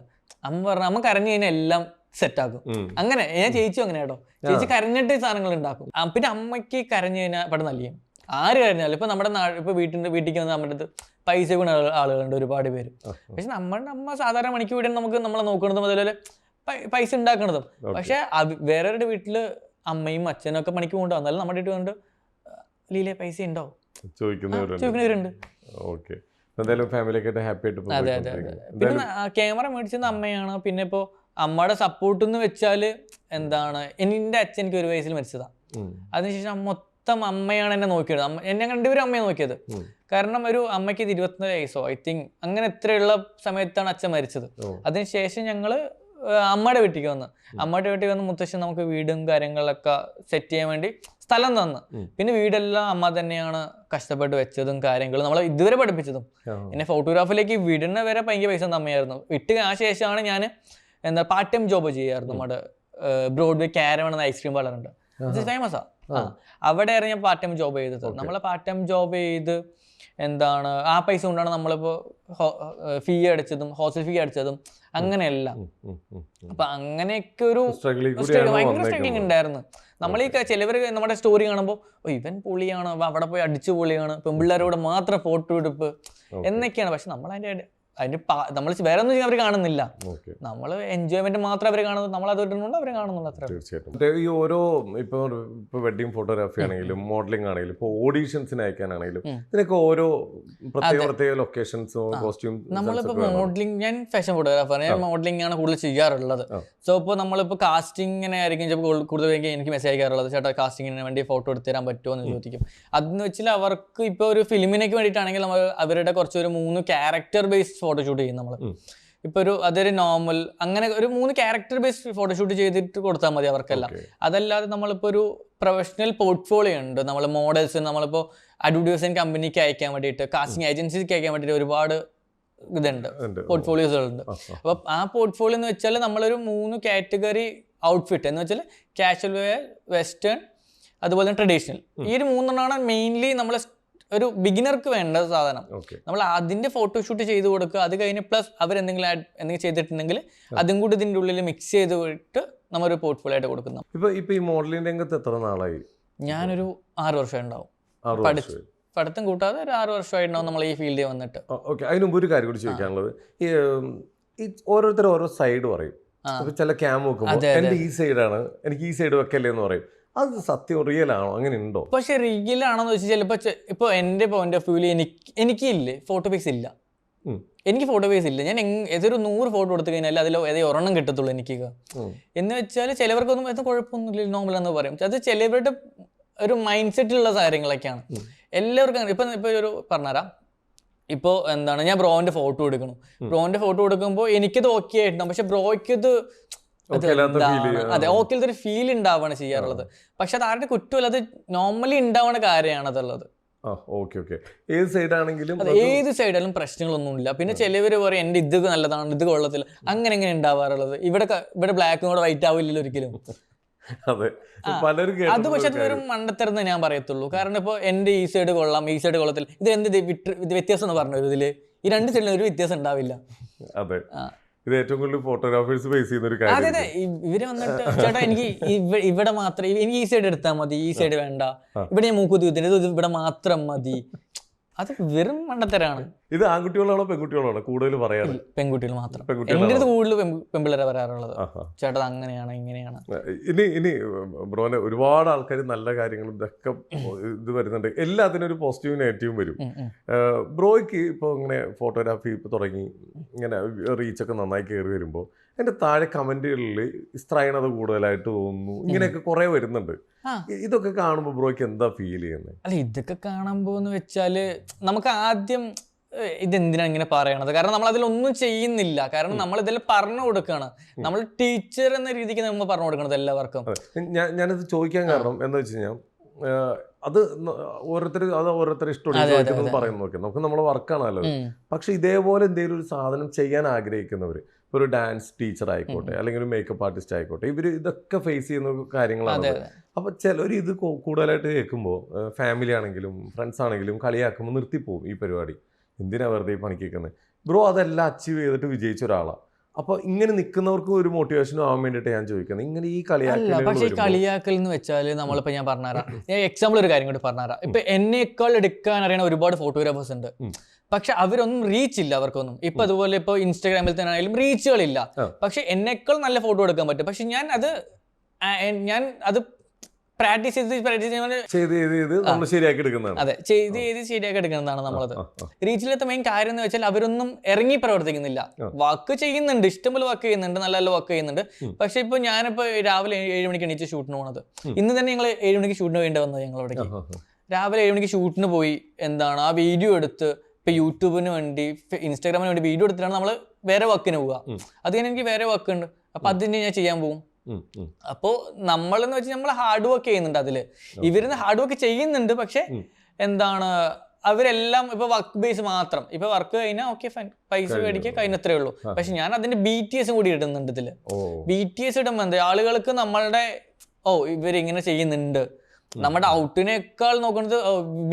അമ്മ പറഞ്ഞു, അമ്മ കരഞ്ഞു കഴിഞ്ഞാൽ എല്ലാം സെറ്റാക്കും. അങ്ങനെ ഞാൻ ചേച്ചി അങ്ങനെ കേട്ടോ, ചേച്ചി കരഞ്ഞിട്ട് സാധനങ്ങൾ ഉണ്ടാക്കും. പിന്നെ അമ്മയ്ക്ക് കരഞ്ഞു കഴിഞ്ഞാൽ പെട്ടെന്ന് അലിയും. ആര് കരഞ്ഞാലും ഇപ്പൊ നമ്മുടെ ഇപ്പൊ വീട്ടിലേക്ക് വന്ന് നമ്മുടെ അടുത്ത് പൈസ കൊണ്ട് ആളുകളുണ്ട് ഒരുപാട് പേര്. പക്ഷെ നമ്മുടെ അമ്മ സാധാരണ മണിക്ക് വീട്ടിൽ നമുക്ക് നമ്മളെ നോക്കണതും അതുപോലെ പൈസ ഉണ്ടാക്കണതും. പക്ഷെ വേറൊരു വീട്ടില് അമ്മയും അച്ഛനും ഒക്കെ പണിക്ക് കൊണ്ടു വന്നാലും നമ്മുടെ വീട്ടിൽ കൊണ്ട് ലീലേ പൈസ ഉണ്ടോ ചോദിക്കുന്നവരുണ്ട്. അതെ അതെ അതെ. പിന്നെ ക്യാമറ മേടിച്ചത് അമ്മയാണ്. പിന്നെ ഇപ്പോ അമ്മയുടെ സപ്പോർട്ട് എന്ന് വെച്ചാല് എന്താണ്, എന്റെ അച്ഛൻ എനിക്ക് 1 വയസ്സിൽ മരിച്ചതാ. അതിനുശേഷം മൊത്തം അമ്മയാണ് എന്നെ നോക്കിയത്. എന്നെ രണ്ടുപേരും അമ്മയെ നോക്കിയത്. കാരണം ഒരു അമ്മയ്ക്ക് 24 വയസ്സോ ഐ തിങ്ക് അങ്ങനെ എത്രയുള്ള സമയത്താണ് അച്ഛൻ മരിച്ചത്. അതിനുശേഷം ഞങ്ങള് അമ്മയുടെ വീട്ടിലേക്ക് വന്ന്, മുത്തശ്ശൻ നമുക്ക് വീടും കാര്യങ്ങളൊക്കെ സെറ്റ് ചെയ്യാൻ വേണ്ടി സ്ഥലം തന്ന്. പിന്നെ വീടെല്ലാം അമ്മ തന്നെയാണ് കഷ്ടപ്പെട്ട് വെച്ചതും കാര്യങ്ങളും നമ്മളെ ഇതുവരെ പഠിപ്പിച്ചതും. പിന്നെ ഫോട്ടോഗ്രാഫിലേക്ക് വിടുന്ന വരെ ഭയങ്കര പൈസ അമ്മയായിരുന്നു. ആ ശേഷമാണ് ഞാൻ പാർട്ട് ടൈം ജോബ് ചെയ്യായിരുന്നു. നമ്മുടെ ബ്രോഡ്വേ കാരവൺ എന്ന ഐസ്ക്രീം പാർലർ ഉണ്ട്, ഫേമസാ. അവിടെയായിരുന്നു ഞാൻ പാർട്ട് ടൈം ജോബ് ചെയ്തത്. നമ്മളെ പാർട്ട് ടൈം ജോബ് ചെയ്ത് ആ പൈസ കൊണ്ടാണ് നമ്മളിപ്പോ ഫീ അടിച്ചതും ഹോസ്റ്റൽ ഫീ അടിച്ചതും അങ്ങനെയല്ല. അപ്പൊ അങ്ങനെയൊക്കെ ഒരു ഭയങ്കര സ്ട്രഗ്ലിംഗ് ഉണ്ടായിരുന്നു. നമ്മൾ ചിലവര് നമ്മുടെ സ്റ്റോറി കാണുമ്പോൾ ഇവൻ പൊളിയാണ്, അവിടെ പോയി അടിച്ചു പൊളിയാണ്, പെൺപിള്ളേരോട് മാത്രം ഫോട്ടോ എടുപ്പ് എന്നൊക്കെയാണ്. പക്ഷെ നമ്മൾ നമ്മൾ വേറെ ഒന്നും അവർ കാണുന്നില്ല. നമ്മൾ എൻജോയ്മെന്റ് മാത്രം അവർ കാണുന്നത്, നമ്മൾ അത് ഇടുന്നുണ്ട് അവർ കാണുന്നുള്ളൂ. അത്ര തീർച്ചയായിട്ടും. ഈ ഓരോ ഇപ്പൊ വെഡിങ് ഫോട്ടോഗ്രാഫി ആണെങ്കിലും മോഡലിംഗ് ആണെങ്കിലും ഇപ്പൊ ഓഡീഷൻസിന് അയക്കാനാണെങ്കിലും ഇതിനൊക്കെ ഓരോ പ്രത്യേക ലൊക്കേഷൻസും കോസ്റ്റ്യൂം. നമ്മളിപ്പോ മോഡലിംഗ്, ഞാൻ ഫാഷൻ ഫോട്ടോഗ്രാഫർ, ഞാൻ മോഡലിംഗ് ആണ് കൂടുതൽ ചെയ്യാറുള്ളത്. സോ ഇപ്പോൾ നമ്മളിപ്പോ കാസ്റ്റിങ്ങിനെ ആയിരിക്കും ചിലപ്പോൾ കൂടുതൽ എനിക്ക് മെസ്സേജ് അയക്കാറുള്ളത്, ചേട്ടാ കാസ്റ്റിങ്ങിന് വേണ്ടി ഫോട്ടോ എടുത്ത് തരാൻ പറ്റുമോ എന്ന് ചോദിക്കും. അതെന്ന് വെച്ചാൽ അവർക്ക് ഇപ്പോൾ ഒരു ഫിലിമിനൊക്കെ വേണ്ടിയിട്ടാണെങ്കിൽ നമ്മൾ അവരുടെ കുറച്ചൊരു 3 ക്യാരക്ടർ ബേസ്ഡ് ഫോട്ടോഷൂട്ട് ചെയ്യും നമ്മൾ. ഇപ്പൊ അതൊരു നോർമൽ അങ്ങനെ ഒരു 3 ക്യാരക്ടർ ബേസ്ഡ് ഫോട്ടോഷൂട്ട് ചെയ്തിട്ട് കൊടുത്താൽ മതി അവർക്കെല്ലാം. അതല്ലാതെ നമ്മളിപ്പോ ഒരു പ്രൊഫഷണൽ പോർട്ട്ഫോളിയോ ഉണ്ട്. നമ്മൾ മോഡൽസ് നമ്മളിപ്പോ അഡ്വർടൈസിംഗ് കമ്പനിക്ക് അയക്കാൻ വേണ്ടിയിട്ട്, കാസ്റ്റിംഗ് ഏജൻസിക്ക് അയക്കാൻ വേണ്ടിയിട്ട് ഒരുപാട് ഇതുണ്ട്, പോർട്ട്ഫോളിയോസുകളുണ്ട്. അപ്പൊ ആ പോർട്ട്ഫോളിയോ എന്ന് വെച്ചാൽ നമ്മളൊരു 3 കാറ്റഗറി ഔട്ട്ഫിറ്റ് എന്ന് വെച്ചാൽ കാഷ്വൽ വെയർ, വെസ്റ്റേൺ, അതുപോലെ തന്നെ ട്രഡീഷണൽ. ഈ ഒരു 3 മെയിൻലി നമ്മൾ ഒരു ബിഗിനർക്ക് വേണ്ട സാധനം. നമ്മൾ അതിന്റെ ഫോട്ടോഷൂട്ട് ചെയ്ത് കൊടുക്കുക. അത് കഴിഞ്ഞ് പ്ലസ് അവരെന്തെങ്കിലും ചെയ്തിട്ടുണ്ടെങ്കിൽ അതും കൂടി ഇതിന്റെ ഉള്ളിൽ മിക്സ് ചെയ്തിട്ട് നമ്മളൊരു പോർട്ട്ഫോളിയോ ആയിട്ട് കൊടുക്കുന്നു. ഇപ്പൊ ഈ മോഡലിംഗ് രംഗത്ത് എത്ര നാളായി? ഞാനൊരു 6 വർഷം ഉണ്ടാവും. പഠിത്തം കൂട്ടാതെ ഒരു 6 വർഷമായിട്ടുണ്ടാവും നമ്മൾ ഈ ഫീൽഡിൽ വന്നിട്ട്. അതിന് മുമ്പ് ഒരു കാര്യം കൂടി ചോദിക്കാനുള്ളത്, ഈ ഓരോരുത്തർ ഓരോ സൈഡ് പറയും. ചില ക്യാം വെക്കുമ്പോൾ എന്റെ ഈ സൈഡാണ്, എനിക്ക് ഈ സൈഡ് വെക്കല്ലേ എന്ന് പറയും. അത് സത്യം റിയൽ ആണോ, അങ്ങനെ ഉണ്ടോ? പക്ഷെ റിയൽ ആണോന്ന് വെച്ചാൽ ചിലപ്പോൾ ഇപ്പൊ എന്റെ പോയിന്റ് ഓഫ് വ്യൂല് എനിക്കില്ലേ ഫോട്ടോ പേസ് ഇല്ല. എനിക്ക് ഫോട്ടോ പേസ് ഇല്ല. ഞാൻ ഏതൊരു 100 ഫോട്ടോ എടുത്തു കഴിഞ്ഞാൽ അതിൽ ഏതോ ഒരെണ്ണം കിട്ടത്തുള്ളൂ എനിക്ക്. എന്ന് വെച്ചാൽ ചിലവർക്കൊന്നും അത് കുഴപ്പമൊന്നുമില്ല, നോർമലാന്ന് പറയും. അത് ചിലവരുടെ ഒരു മൈൻഡ് സെറ്റിലുള്ള കാര്യങ്ങളൊക്കെയാണ്. എല്ലാവർക്കും ഇപ്പൊ ഒരു പറഞ്ഞുതരാം. ഇപ്പോൾ ഞാൻ ബ്രോന്റെ ഫോട്ടോ എടുക്കണം. ബ്രോന്റെ ഫോട്ടോ എടുക്കുമ്പോൾ എനിക്കത് ഓക്കെ ആയിട്ടുണ്ടാവും. പക്ഷെ ബ്രോയ്ക്കത് അതെ ഓക്കെ ഒരു ഫീൽ ഉണ്ടാവുകയാണ് ചെയ്യാറുള്ളത്. പക്ഷെ അത് ആരുടെ കുറ്റമല്ല, അത് നോർമലി ഉണ്ടാവുന്ന കാര്യമാണ് അതുള്ളത്. ഏത് സൈഡായാലും പ്രശ്നങ്ങളൊന്നുമില്ല. പിന്നെ ചിലവര് പറയും എന്റെ ഇത് നല്ലതാണ്, ഇത് കൊള്ളത്തില്ല, അങ്ങനെ എങ്ങനെ ഉണ്ടാവാറുള്ളത്. ഇവിടെ ബ്ലാക്കും കൂടെ വൈറ്റ് ആവില്ലല്ലോ ഒരിക്കലും. അത് പക്ഷെ അത് വെറും മണ്ടത്തരുന്ന് ഞാൻ പറയത്തുള്ളൂ. കാരണം ഇപ്പൊ എന്റെ ഈ സൈഡ് കൊള്ളാം, ഈ സൈഡ് കൊള്ളത്തില്ല, ഇത് എന്ത് ഇത് വ്യത്യാസം എന്ന് പറഞ്ഞു ഇതില് ഈ 2 സൈഡിലും ഒരു വ്യത്യാസം ഉണ്ടാവില്ല. ഇത് ഏറ്റവും കൂടുതൽ ഫോട്ടോഗ്രാഫേഴ്സ് ഫേസ് ചെയ്യുന്ന ഒരു കാര്യം. അതെ ഇവര് വന്നിട്ട് ചേട്ടാ എനിക്ക് ഇവിടെ മാത്രം, എനിക്ക് ഈ സൈഡ് എടുത്താൽ മതി, ഈ സൈഡ് വേണ്ട, ഇവിടെ ഞാൻ മൂക്കുത്തി കുത്തിട്ട് ഇവിടെ മാത്രം മതി. അത് വെറും മണ്ടത്തരാണ്. ഇത് ആൺകുട്ടികളാണോ പെൺകുട്ടികളാണോ കൂടുതൽ പറയാറ്? പെൺകുട്ടികൾ മാത്രം. എൻ്റെ അടുത്ത് കൂടുതൽ പെൺപിള്ളേരെ വരാറുള്ളത്. ചേട്ടാ അങ്ങനെയാണ് ഇങ്ങനെയാണ്. ഇനി ബ്രോനെ ഒരുപാട് ആൾക്കാർ നല്ല കാര്യങ്ങളും ഇതൊക്കെ ഇത് വരുന്നുണ്ട്. എല്ലാത്തിനും ഒരു പോസിറ്റീവും നെഗറ്റീവും വരും. ബ്രോയ്ക്ക് ഇപ്പോൾ ഇങ്ങനെ ഫോട്ടോഗ്രാഫി ഇപ്പോൾ തുടങ്ങി ഇങ്ങനെ റീച്ചൊക്കെ നന്നായി കയറി വരുമ്പോൾ എൻ്റെ താഴെ കമൻറ്റുകളിൽ സ്ത്രൈണത കൂടുതലായിട്ട് തോന്നുന്നു, ഇങ്ങനെയൊക്കെ കുറേ വരുന്നുണ്ട്. ഇതൊക്കെ കാണുമ്പോൾ ബ്രോയ്ക്ക് എന്താ ഫീൽ ചെയ്യുന്നത്? അല്ല, ഇതൊക്കെ കാണുമ്പോൾ എന്ന് വെച്ചാല് നമുക്ക് ആദ്യം ഇതെന്തിനാണ് ഇങ്ങനെ പറയണത്, കാരണം നമ്മൾ അതിലൊന്നും ചെയ്യുന്നില്ല, കാരണം നമ്മൾ ഇതിൽ പറഞ്ഞു കൊടുക്കുകയാണ്. നമ്മൾ ടീച്ചർ എന്ന രീതിക്ക് നമ്മൾ പറഞ്ഞു കൊടുക്കണത് എല്ലാവർക്കും. ഞാനിത് ചോദിക്കാൻ കാരണം എന്താ വെച്ച് കഴിഞ്ഞാൽ അത് ഓരോരുത്തർ ഇഷ്ടം പറയുന്നു. നോക്കി നമുക്ക് നമ്മളെ വർക്കാണല്ലോ. പക്ഷെ ഇതേപോലെ എന്തെങ്കിലും ഒരു സാധനം ചെയ്യാൻ ആഗ്രഹിക്കുന്നവർ, ഒരു ഡാൻസ് ടീച്ചർ ആയിക്കോട്ടെ അല്ലെങ്കിൽ ഒരു മേക്കപ്പ് ആർട്ടിസ്റ്റ് ആയിക്കോട്ടെ, ഇവർ ഇതൊക്കെ ഫേസ് ചെയ്യുന്ന കാര്യങ്ങളാണ്. അപ്പോൾ ചിലർ ഇത് കൂടുതലായിട്ട് കേൾക്കുമ്പോൾ ഫാമിലി ആണെങ്കിലും ഫ്രണ്ട്സ് ആണെങ്കിലും കളിയാക്കുമ്പോൾ നിർത്തിപ്പോവും ഈ പരിപാടി, എന്തിനാ വെറുതെ പണിക്ക് വെക്കുന്നത്. ബ്രോ അതെല്ലാം അച്ചീവ് ചെയ്തിട്ട് വിജയിച്ച ഒരാളാണ്. അപ്പോൾ ഇങ്ങനെ നിൽക്കുന്നവർക്ക് ഒരു മോട്ടിവേഷനും ആവാൻ വേണ്ടിയിട്ട് ഞാൻ ചോദിക്കുന്നത്, ഇങ്ങനെ ഈ കളിയാക്കൽ. പക്ഷേ ഈ കളിയാക്കൽ എന്ന് വെച്ചാൽ നമ്മളിപ്പോൾ ഞാൻ പറഞ്ഞുതരാം, ഞാൻ എക്സാമ്പിൾ ഒരു കാര്യം കൂടി പറഞ്ഞുതരാം. ഇപ്പൊ എന്നേക്കാൾ എടുക്കാൻ അറിയണ ഒരുപാട് ഫോട്ടോഗ്രാഫേഴ്സ് ഉണ്ട്, പക്ഷെ അവരൊന്നും റീച്ച് ഇല്ല അവർക്കൊന്നും. ഇപ്പൊ അതുപോലെ ഇപ്പൊ ഇൻസ്റ്റാഗ്രാമിൽ തന്നെ ആണെങ്കിലും റീച്ചുകളില്ല. പക്ഷെ എന്നേക്കാൾ നല്ല ഫോട്ടോ എടുക്കാൻ പറ്റും. പക്ഷെ ഞാൻ അത് പ്രാക്ടീസ് ചെയ്ത് നമ്മൾ ശരിയാക്കി എടുക്കുന്നതാണ്. അതെ, ചെയ്ത് ശരിയാക്കി എടുക്കുന്നതാണ് നമ്മളത്. റീച്ചിലത്തെ മെയിൻ കാര്യം എന്ന് വെച്ചാൽ അവരൊന്നും ഇറങ്ങി പ്രവർത്തിക്കുന്നില്ല. വർക്ക് ചെയ്യുന്നുണ്ട്, ഇഷ്ടംപോലെ വർക്ക് ചെയ്യുന്നുണ്ട്, നല്ല നല്ല വർക്ക് ചെയ്യുന്നുണ്ട്. പക്ഷെ ഇപ്പൊ ഞാനിപ്പോ രാവിലെ 7 മണിക്ക് എണീച്ച് ഷൂട്ടിന് പോണത്. ഇന്ന് തന്നെ ഞങ്ങൾ 7 മണിക്ക് ഷൂട്ടിന് വേണ്ടി വന്നത്. ഞങ്ങളവിടേക്ക് രാവിലെ 7 മണിക്ക് ഷൂട്ടിന് പോയി, ആ വീഡിയോ എടുത്ത് ഇപ്പൊ യൂട്യൂബിന് വേണ്ടി ഇൻസ്റ്റാഗ്രാമിന് വേണ്ടി വീഡിയോ എടുത്തിട്ടാണ് നമ്മൾ വേറെ വർക്കിന് പോവുക. അത് കഴിഞ്ഞ് എനിക്ക് വേറെ വർക്ക് ഉണ്ട്, അപ്പൊ അതിന് ഞാൻ ചെയ്യാൻ പോകും. അപ്പോ നമ്മളെന്ന് വെച്ചാൽ നമ്മൾ ഹാർഡ് വർക്ക് ചെയ്യുന്നുണ്ട് അതില്. ഇവരിന്ന് ഹാർഡ് വർക്ക് ചെയ്യുന്നുണ്ട്, പക്ഷെ അവരെല്ലാം ഇപ്പൊ വർക്ക് ബേസ് മാത്രം. ഇപ്പൊ വർക്ക് കഴിഞ്ഞാൽ ഓക്കെ ഫൈൻ, പൈസ മേടിക്കുക, കഴിഞ്ഞത്രേ ഉള്ളൂ. പക്ഷെ ഞാൻ അതിന്റെ BTS കൂടി ഇടുന്നുണ്ട് ഇതില്. BTS ഇടുമ്പോ എന്താ, ആളുകൾക്ക് നമ്മളുടെ ഇവരിങ്ങനെ ചെയ്യുന്നുണ്ട്, നമ്മുടെ ഔട്ടിനേക്കാൾ നോക്കുന്നത്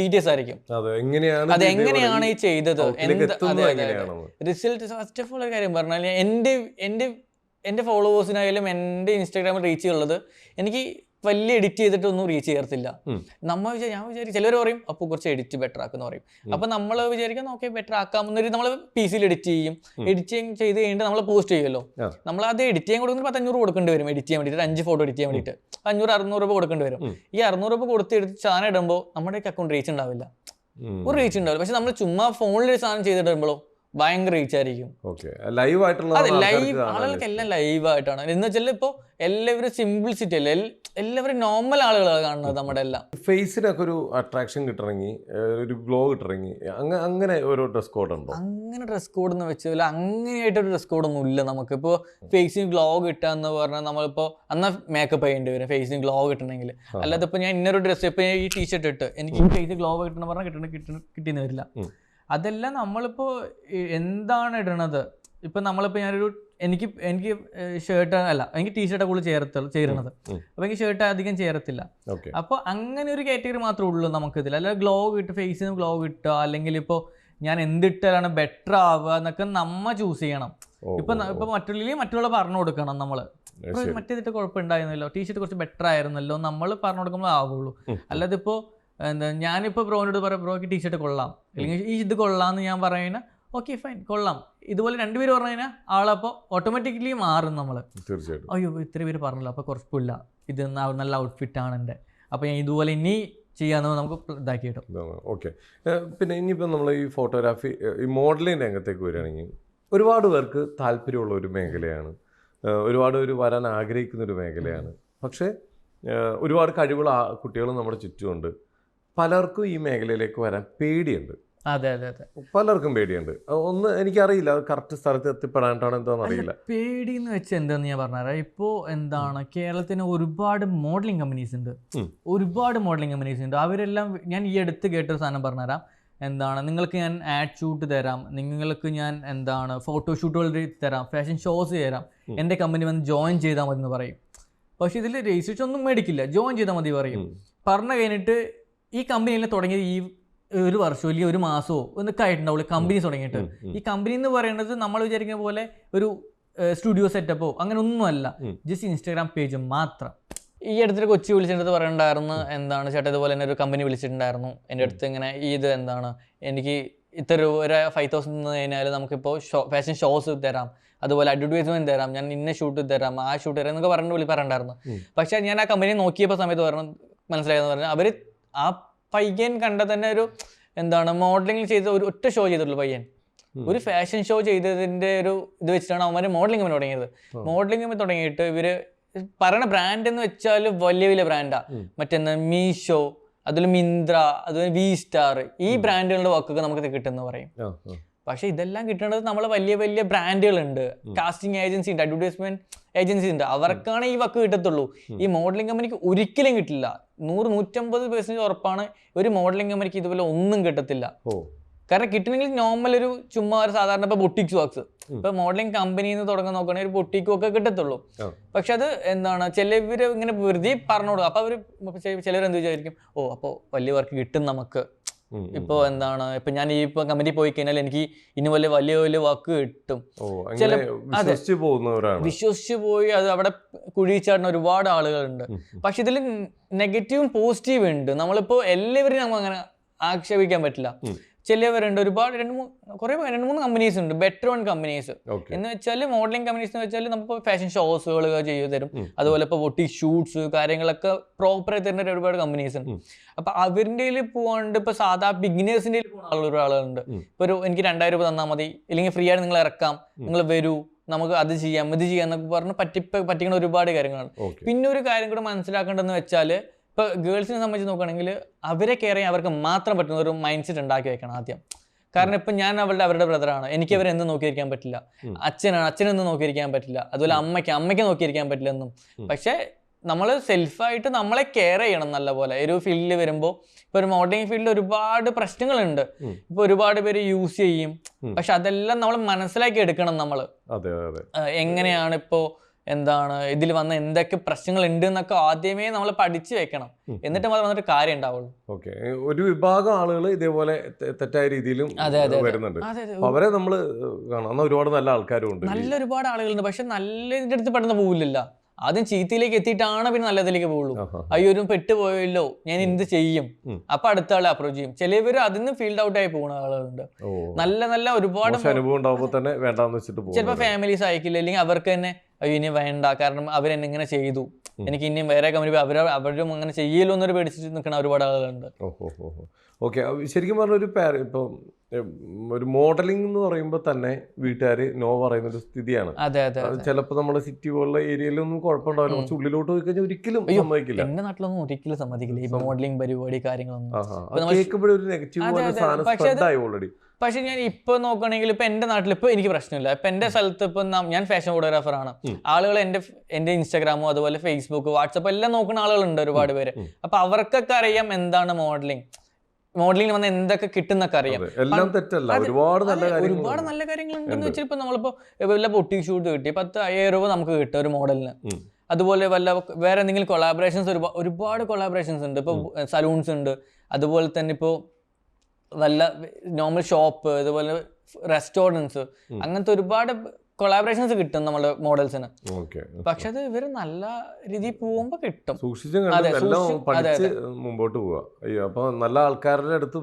BTS ആയിരിക്കും. അതെങ്ങനെയാണ് ഈ ചെയ്തത്, റിസൾട്ട്. ഫസ്റ്റ് ഓഫ് ഓൾ ഒരു കാര്യം പറഞ്ഞാൽ എൻ്റെ ഫോളോവേഴ്സിനായാലും എൻ്റെ ഇൻസ്റ്റാഗ്രാമിൽ റീച്ച് ഉള്ളത് എനിക്ക് വലിയ എഡിറ്റ് ചെയ്തിട്ടൊന്നും റീച്ച് ചെയ്യത്തില്ല. ഞാൻ വിചാരിക്കും, ചിലർ പറയും അപ്പോൾ കുറച്ച് എഡിറ്റ് ബെറ്റർ ആക്കുമെന്ന് പറയും. അപ്പോൾ നമ്മൾ വിചാരിക്കാം ഓക്കെ ബെറ്റർ ആക്കാമെന്നൊരു നമ്മൾ PC എഡിറ്റ് ചെയ്യും. എഡിറ്റിംഗ് ചെയ്ത് കഴിഞ്ഞിട്ട് നമ്മൾ പോസ്റ്റ് ചെയ്യുമല്ലോ. നമ്മൾ അത് എഡിറ്റ് ചെയ്യാൻ കൊടുക്കുന്നത് 500 കൊടുക്കേണ്ടി വരും. എഡിറ്റ് ചെയ്യാൻ വേണ്ടിയിട്ട് 5 ഫോട്ടോ എഡിറ്റ് ചെയ്യാൻ വേണ്ടിയിട്ട് 500-600 രൂപ കൊടുക്കേണ്ടി വരും. ഈ 600 രൂപ കൊടുത്ത് എടുത്ത് സാധനം ഇടുമ്പോൾ നമ്മുടെ അക്കൗണ്ട് റീച്ച് ഉണ്ടാവില്ല, ഒരു റീച്ച് ഉണ്ടാവില്ല. പക്ഷെ നമ്മൾ ചുമ്മാ ഫോണിൽ ഒരു സാധനം ചെയ്തിടുമ്പോഴോ ഭയങ്കര റീച്ച് ആയിരിക്കും. അതെ, ലൈവ് ആളുകൾക്കെല്ലാം ലൈവ് ആയിട്ടാണ്. എന്ന് വെച്ചാൽ ഇപ്പോൾ എല്ലാവരും സിംപ്ലിസിറ്റി അല്ലേ, എല്ലാവരും നോർമൽ ആളുകളാണ് കാണുന്നത്. നമ്മുടെ എല്ലാം ഫേസിനൊക്കെ ഒരു അട്രാക്ഷൻ കിട്ടണമെങ്കിൽ, ഒരു ഗ്ലോ കിട്ടണമെങ്കിൽ അങ്ങനെ ഒരു ഡ്രസ് കോഡ് ഉണ്ടോ? അങ്ങനെ ഡ്രസ് കോഡ് എന്ന് വെച്ചാൽ അങ്ങനെയായിട്ടൊരു ഡ്രസ് കോഡൊന്നും ഇല്ല. നമുക്കിപ്പോൾ ഫേസിന് ഗ്ലോ കിട്ടാന്ന് പറഞ്ഞാൽ നമ്മളിപ്പോൾ എന്നാൽ മേക്കപ്പ് ചെയ്യേണ്ടി വരും ഫേസിന് ഗ്ലോ കിട്ടണമെങ്കിൽ. അല്ലാതെ ഇപ്പോൾ ഞാൻ ഇന്നൊരു ഡ്രസ്സ് ഇപ്പോൾ ഈ ടീഷർട്ട് ഇട്ട് എനിക്ക് ഫേസ് ഗ്ലോ കിട്ടണമെന്ന് പറഞ്ഞാൽ കിട്ടിയെന്ന് വരില്ല. അതെല്ലാം നമ്മളിപ്പോൾ എന്താണ് ഇടണത്. ഇപ്പം നമ്മളിപ്പോൾ എനിക്ക് ഷർട്ട് അല്ല, എനിക്ക് ടീഷർട്ട് കൂടുതൽ ചേരണത്. അപ്പോൾ എനിക്ക് ഷർട്ട് അധികം ചേരത്തില്ല. അപ്പോൾ അങ്ങനെ ഒരു കാറ്റഗറി മാത്രമേ ഉള്ളൂ നമുക്കിതിൽ. അല്ലാതെ ഗ്ലോ കിട്ടുക, ഫേസിന് ഗ്ലോ കിട്ടുക, അല്ലെങ്കിൽ ഇപ്പോൾ ഞാൻ എന്തിട്ടാലാണ് ബെറ്റർ ആവുക എന്നൊക്കെ നമ്മ ചൂസ് ചെയ്യണം. ഇപ്പം മറ്റുള്ള പറഞ്ഞു കൊടുക്കണം. നമ്മൾ മറ്റേതിട്ട് കുഴപ്പമുണ്ടായിരുന്നല്ലോ, ടീഷർട്ട് കുറച്ച് ബെറ്റർ ആയിരുന്നല്ലോ, നമ്മൾ പറഞ്ഞു കൊടുക്കുമ്പോൾ ആവുള്ളൂ. അല്ലാതെ ഇപ്പോൾ ഞാനിപ്പോൾ ബ്രോനോട് പറയാം ബ്രോക്ക് ടീഷർട്ട് കൊള്ളാം, അല്ലെങ്കിൽ ഈ ഇത് കൊള്ളാമെന്ന് ഞാൻ പറയുന്നത് ഓക്കെ ഫൈൻ കൊള്ളാം. ഇതുപോലെ 2 പേര് പറഞ്ഞു കഴിഞ്ഞാൽ ആളപ്പോൾ ഓട്ടോമാറ്റിക്കലി മാറും. നമ്മൾ തീർച്ചയായിട്ടും അയ്യോ ഇത്ര പേര് പറഞ്ഞല്ലോ, അപ്പോൾ കുഴപ്പമില്ല, ഇത് നല്ല ഔട്ട്ഫിറ്റ് ആണ് എൻ്റെ, അപ്പോൾ ഞാൻ ഇതുപോലെ ഇനി ചെയ്യാമെന്ന് നമുക്ക് ഇതാക്കി കിട്ടും. ഓക്കെ. പിന്നെ ഇനിയിപ്പോൾ നമ്മൾ ഈ ഫോട്ടോഗ്രാഫി, ഈ മോഡലിംഗ് രംഗത്തേക്ക് വരികയാണെങ്കിൽ ഒരുപാട് പേർക്ക് താല്പര്യമുള്ള ഒരു മേഖലയാണ്, ഒരുപാട് പേര് വരാൻ ആഗ്രഹിക്കുന്ന ഒരു മേഖലയാണ്. പക്ഷേ ഒരുപാട് കഴിവുള്ള കുട്ടികളും നമ്മുടെ ചുറ്റുമുണ്ട്. പലർക്കും ഈ മേഖലയിലേക്ക് വരാൻ പേടിയുണ്ട്. അതെ അതെ അതെ, പലർക്കും പേടിയുണ്ട്. എനിക്കറിയില്ല കറക്റ്റ് സ്ഥലത്ത് എത്തിപ്പെടാനായിട്ടാണ് എന്താണെന്ന് അറിയില്ല. പേടി എന്ന് വെച്ചാൽ എന്താണെന്ന് ഞാൻ പറഞ്ഞുതരാം. ഇപ്പോൾ കേരളത്തിന് ഒരുപാട് മോഡലിംഗ് കമ്പനീസ് ഉണ്ട്, അവരെല്ലാം ഞാൻ ഈ അടുത്ത് കേട്ടൊരു സാധനം പറഞ്ഞുതരാം. നിങ്ങൾക്ക് ഞാൻ ആഡ് ഷൂട്ട് തരാം, നിങ്ങൾക്ക് ഞാൻ ഫോട്ടോഷൂട്ടുകൾ തരാം, ഫാഷൻ ഷോസ് തരാം, എൻ്റെ കമ്പനി വന്ന് ജോയിൻ ചെയ്താൽ മതി എന്ന് പറയും. പക്ഷെ ഇതിൽ രജിസ്ട്രേഷൻ ഒന്നും മേടിക്കില്ല, ജോയിൻ ചെയ്താൽ മതി പറയും. പറഞ്ഞു കഴിഞ്ഞിട്ട് ഈ കമ്പനിയിൽ തുടങ്ങിയത് ഈ 1 വർഷമോ അല്ലെങ്കിൽ 1 മാസമോ എന്നൊക്കെ ആയിട്ടുണ്ടാവുള്ളൂ കമ്പനി തുടങ്ങിയിട്ട്. ഈ കമ്പനി എന്ന് പറയുന്നത് നമ്മൾ വിചാരിക്കുന്ന പോലെ ഒരു സ്റ്റുഡിയോ സെറ്റപ്പോ അങ്ങനെ ഒന്നുമല്ല, ജസ്റ്റ് ഇൻസ്റ്റാഗ്രാം പേജ് മാത്രം. ഈ അടുത്തൊരു കൊച്ചി വിളിച്ചിട്ട് പറയണ്ടായിരുന്നു, ചേട്ടാ ഇതുപോലെ തന്നെ ഒരു കമ്പനി വിളിച്ചിട്ടുണ്ടായിരുന്നു എൻ്റെ അടുത്ത്, ഇങ്ങനെ എനിക്ക് ഇത്ര ഒരു 5,000 കഴിഞ്ഞാൽ നമുക്കിപ്പോൾ ഫാഷൻ ഷോസ് തരാം, അതുപോലെ അഡ്വർടൈസ്മെന്റ് തരാം, ഞാൻ ഇന്ന ഷൂട്ട് തരാം, ആ ഷൂട്ട് തരാം എന്നൊക്കെ പറഞ്ഞിട്ടുണ്ടായിരുന്നു. പക്ഷെ ഞാൻ ആ കമ്പനി നോക്കിയപ്പോൾ സമയത്ത് മനസ്സിലായെന്ന് പറഞ്ഞാൽ അവർ ആ പയ്യൻ കണ്ട തന്നെ ഒരു മോഡലിംഗ് ചെയ്ത ഒരു ഒറ്റ ഷോ ചെയ്തിട്ടുള്ളൂ പയ്യൻ. ഒരു ഫാഷൻ ഷോ ചെയ്തതിന്റെ ഒരു ഇത് വെച്ചിട്ടാണ് അവന്മാർ മോഡലിംഗ് കമ്പനി തുടങ്ങിയത്. മോഡലിംഗ് കമ്പനി തുടങ്ങിയിട്ട് ഇവര് പറയണ ബ്രാൻഡ് എന്ന് വെച്ചാൽ വലിയ വലിയ ബ്രാൻഡാ. മറ്റേ മീഷോ, അതുപോലെ മിന്ത്ര, അതുപോലെ വി സ്റ്റാർ, ഈ ബ്രാൻഡുകളുടെ വർക്കൊക്കെ നമുക്ക് കിട്ടുമെന്ന് പറയും. പക്ഷെ ഇതെല്ലാം കിട്ടേണ്ടത് നമ്മളെ വലിയ വലിയ ബ്രാൻഡുകളുണ്ട്, കാസ്റ്റിംഗ് ഏജൻസി ഉണ്ട്, അഡ്വർടൈസ്മെന്റ് ഏജൻസി ഉണ്ട്, അവർക്കാണ് ഈ വർക്ക് കിട്ടത്തുള്ളൂ. ഈ മോഡലിംഗ് കമ്പനിക്ക് ഒരിക്കലും കിട്ടില്ല. 100-150% ഉറപ്പാണ് ഒരു മോഡലിംഗ് കമ്പനിക്ക് ഇതുപോലെ ഒന്നും കിട്ടത്തില്ല. കാരണം കിട്ടണമെങ്കിൽ നോർമൽ ഒരു ചുമ്മാ ഒരു സാധാരണ ഇപ്പൊ ബൊട്ടിക്സ് വർക്ക്സ്, ഇപ്പൊ മോഡലിംഗ് കമ്പനിന്ന് തുടങ്ങാൻ നോക്കുകയാണെങ്കിൽ ഒരു ബൊട്ടിക്കും ഒക്കെ കിട്ടത്തുള്ളൂ. പക്ഷെ അത് ചിലവര് ഇങ്ങനെ വെറുതെ പറഞ്ഞു കൊടുക്കും. അപ്പൊ അവര് ചിലവർ എന്ത് വിചാരിക്കും, അപ്പൊ വലിയ വർക്ക് കിട്ടും നമുക്ക്. ഇപ്പൊ ഇപ്പൊ ഞാൻ ഈ കമ്പനി പോയി കഴിഞ്ഞാൽ എനിക്ക് ഇനി വലിയ വലിയ വർക്ക് കിട്ടും. വിശ്വസിച്ച് പോയി അത് അവിടെ കുഴിച്ചാടുന്ന ഒരുപാട് ആളുകളുണ്ട്. പക്ഷെ ഇതിൽ നെഗറ്റീവും പോസിറ്റീവും ഉണ്ട്. നമ്മളിപ്പോ എല്ലാവരെയും നമുക്ക് അങ്ങനെ ആക്ഷേപിക്കാൻ പറ്റില്ല. ചിലവരുണ്ട്, ഒരുപാട് 2-3 കമ്പനീസ് ഉണ്ട്, ബെറ്റർ ഓൺ കമ്പനീസ് എന്ന് വെച്ചാൽ മോഡലിംഗ് കമ്പനീസ് എന്ന് വെച്ചാൽ നമുക്ക് ഫാഷൻ ഷോസുകൾ ചെയ്തു തരും. അതുപോലെ ഇപ്പോൾ ബൊട്ടിക് ഷൂട്ട്സ് കാര്യങ്ങളൊക്കെ പ്രോപ്പറായി തരുന്ന ഒരുപാട് കമ്പനീസ് ഉണ്ട്. അപ്പൊ അവരുടെ പോകാണ്ട് ഇപ്പൊ സാധാ ബിഗിനേഴ്സിന്റെ പോകുന്ന ഒരാളുണ്ട്. ഇപ്പൊ എനിക്ക് 2,000 രൂപ തന്നാൽ മതി, ഇല്ലെങ്കിൽ ഫ്രീ ആയിട്ട് നിങ്ങൾ ഇറക്കാം, നിങ്ങൾ വരൂ, നമുക്ക് അത് ചെയ്യാം ഇത് ചെയ്യാം എന്നൊക്കെ പറഞ്ഞ് പറ്റിക്കുന്ന ഒരുപാട് കാര്യങ്ങളാണ്. പിന്നെ ഒരു കാര്യം കൂടെ മനസ്സിലാക്കേണ്ടതെന്ന് വെച്ചാൽ, ഇപ്പൊ ഗേൾസിനെ സംബന്ധിച്ച് നോക്കുകയാണെങ്കിൽ അവരെ കെയർ ചെയ്യാൻ അവർക്ക് മാത്രം പറ്റുന്ന ഒരു മൈൻഡ് സെറ്റ് ഉണ്ടാക്കി വെക്കണം ആദ്യം. കാരണം ഇപ്പൊ ഞാൻ അവരുടെ ബ്രദറാണ്, എനിക്ക് അവരെ എന്ത് നോക്കിയിരിക്കാൻ പറ്റില്ല. അച്ഛനൊന്നും നോക്കിയിരിക്കാൻ പറ്റില്ല, അതുപോലെ അമ്മയ്ക്ക് നോക്കിയിരിക്കാൻ പറ്റില്ല എന്നും. പക്ഷെ നമ്മൾ സെൽഫായിട്ട് നമ്മളെ കെയർ ചെയ്യണം നല്ലപോലെ. ഒരു ഫീൽഡിൽ വരുമ്പോൾ ഇപ്പൊ ഒരു മോഡലിംഗ് ഫീൽഡിൽ ഒരുപാട് പ്രശ്നങ്ങളുണ്ട്. ഇപ്പൊ ഒരുപാട് പേര് യൂസ് ചെയ്യും. പക്ഷെ അതെല്ലാം നമ്മൾ മനസ്സിലാക്കി എടുക്കണം. നമ്മൾ എങ്ങനെയാണ് ഇപ്പോ ഇതിൽ വന്ന എന്തൊക്കെ പ്രശ്നങ്ങൾ ഉണ്ട് എന്നൊക്കെ ആദ്യമേ നമ്മൾ പഠിച്ചു വെക്കണം. എന്നിട്ട് മാത്രം വന്നിട്ട് കാര്യം ഉണ്ടാവുള്ളൂ. ഓക്കെ, ഒരു വിഭാഗം ആളുകൾ ഇതേപോലെ തെറ്റായ രീതിയിലും വരുന്നുണ്ട്. അവരെ നമ്മൾ കാണാം. ഒരുപാട് നല്ല ആൾക്കാരും ഉണ്ട്, നല്ല ഒരുപാട് ആളുകളുണ്ട്. പക്ഷെ നല്ല ഇതിന്റെ അടുത്ത് പെട്ടെന്ന് പോവില്ല. ആദ്യം ചീത്തയിലേക്ക് എത്തിയിട്ടാണ് പിന്നെ നല്ലതിലേക്ക് പോകുള്ളൂ. അയ്യോ ഒരു പെട്ടുപോയല്ലോ, ഞാൻ എന്ത് ചെയ്യും, അപ്പൊ അടുത്ത ആളെ അപ്രോച്ച് ചെയ്യും. ചിലവര് അതിന് ഫീൽഡ് ഔട്ട് ആയി പോകുന്ന ആളുകളുണ്ട്. നല്ല നല്ല ഒരുപാട് ചിലപ്പോ ഫാമിലീസ് അയക്കില്ല, അല്ലെങ്കിൽ അവർക്ക് തന്നെ അയ്യോ ഇനി വേണ്ട, കാരണം അവരെന്നെ ഇങ്ങനെ ചെയ്തു, എനിക്ക് ഇനി വേറെ കമ്പനി അവരും അങ്ങനെ ചെയ്യല്ലോ എന്നൊരു പേടിച്ചിട്ട് നിൽക്കുന്ന ഒരുപാട് ആളുകളുണ്ട്. ഓക്കെ, ശരിക്കും പറഞ്ഞൊരു ഇപ്പം ഒരു മോഡലിംഗ് എന്ന് പറയുമ്പോൾ തന്നെ വീട്ടുകാർ നോ പറയുന്ന ഒരു സ്ഥിതിയാണ്. ചിലപ്പോൾ നമ്മുടെ സിറ്റി പോലുള്ള ഏരിയയിലൊന്നും കുഴപ്പമുണ്ടാവില്ല, കുറച്ച് ഉള്ളിലോട്ട് പോയി കഴിഞ്ഞാൽ ഒരിക്കലും സമ്മതിക്കില്ല. എന്റെ നാട്ടിലൊന്നും ഒരിക്കലും സമ്മതിക്കില്ല ഈ മോഡലിംഗ് പരിപാടി കാര്യങ്ങളൊന്നും. പക്ഷെ ഞാൻ ഇപ്പൊ നോക്കുകയാണെങ്കിൽ ഇപ്പൊ എന്റെ നാട്ടിൽ ഇപ്പൊ എനിക്ക് പ്രശ്നമില്ല. ഇപ്പൊ എന്റെ സ്ഥലത്ത് ഇപ്പൊ ഞാൻ ഫാഷൻ ഫോട്ടോഗ്രാഫർ ആണ്. ആളുകൾ എന്റെ ഇൻസ്റ്റാഗ്രാമോ അതുപോലെ ഫേസ്ബുക്ക് വാട്സപ്പ് എല്ലാം നോക്കുന്ന ആളുകളുണ്ട് ഒരുപാട് പേര്. അപ്പൊ അവർക്കൊക്കെ അറിയാം എന്താണ് മോഡലിംഗ് വന്ന് എന്തൊക്കെ കിട്ടുന്നൊക്കെ അറിയാം. ഒരുപാട് നല്ല കാര്യങ്ങളുണ്ടെന്ന് വെച്ചാൽ ഇപ്പൊ നമ്മളിപ്പോ വല്ല ബൊട്ടിക് ഷൂട്ട് കിട്ടി 10,000 രൂപ നമുക്ക് കിട്ടും ഒരു മോഡലിന്. അതുപോലെ വേറെ എന്തെങ്കിലും കൊളാബറേഷൻസ് ഒരുപാട് കൊളാബറേഷൻസ് ഉണ്ട്. ഇപ്പൊ സലൂൺസ് ഉണ്ട്, അതുപോലെ തന്നെ ഇപ്പോ നല്ല നോർമൽ ഷോപ്പ്, അതുപോലെ റെസ്റ്റോറൻറ്റ്സ്, അങ്ങനത്തെ ഒരുപാട് കൊളാബറേഷൻസ് കിട്ടും നമ്മുടെ മോഡൽസിന്. പക്ഷെ അത് ഇവര് നല്ല രീതിയിൽ പോകുമ്പോ കിട്ടും. മുമ്പോട്ട് പോവുക. അപ്പൊ നല്ല ആൾക്കാരുടെ അടുത്ത്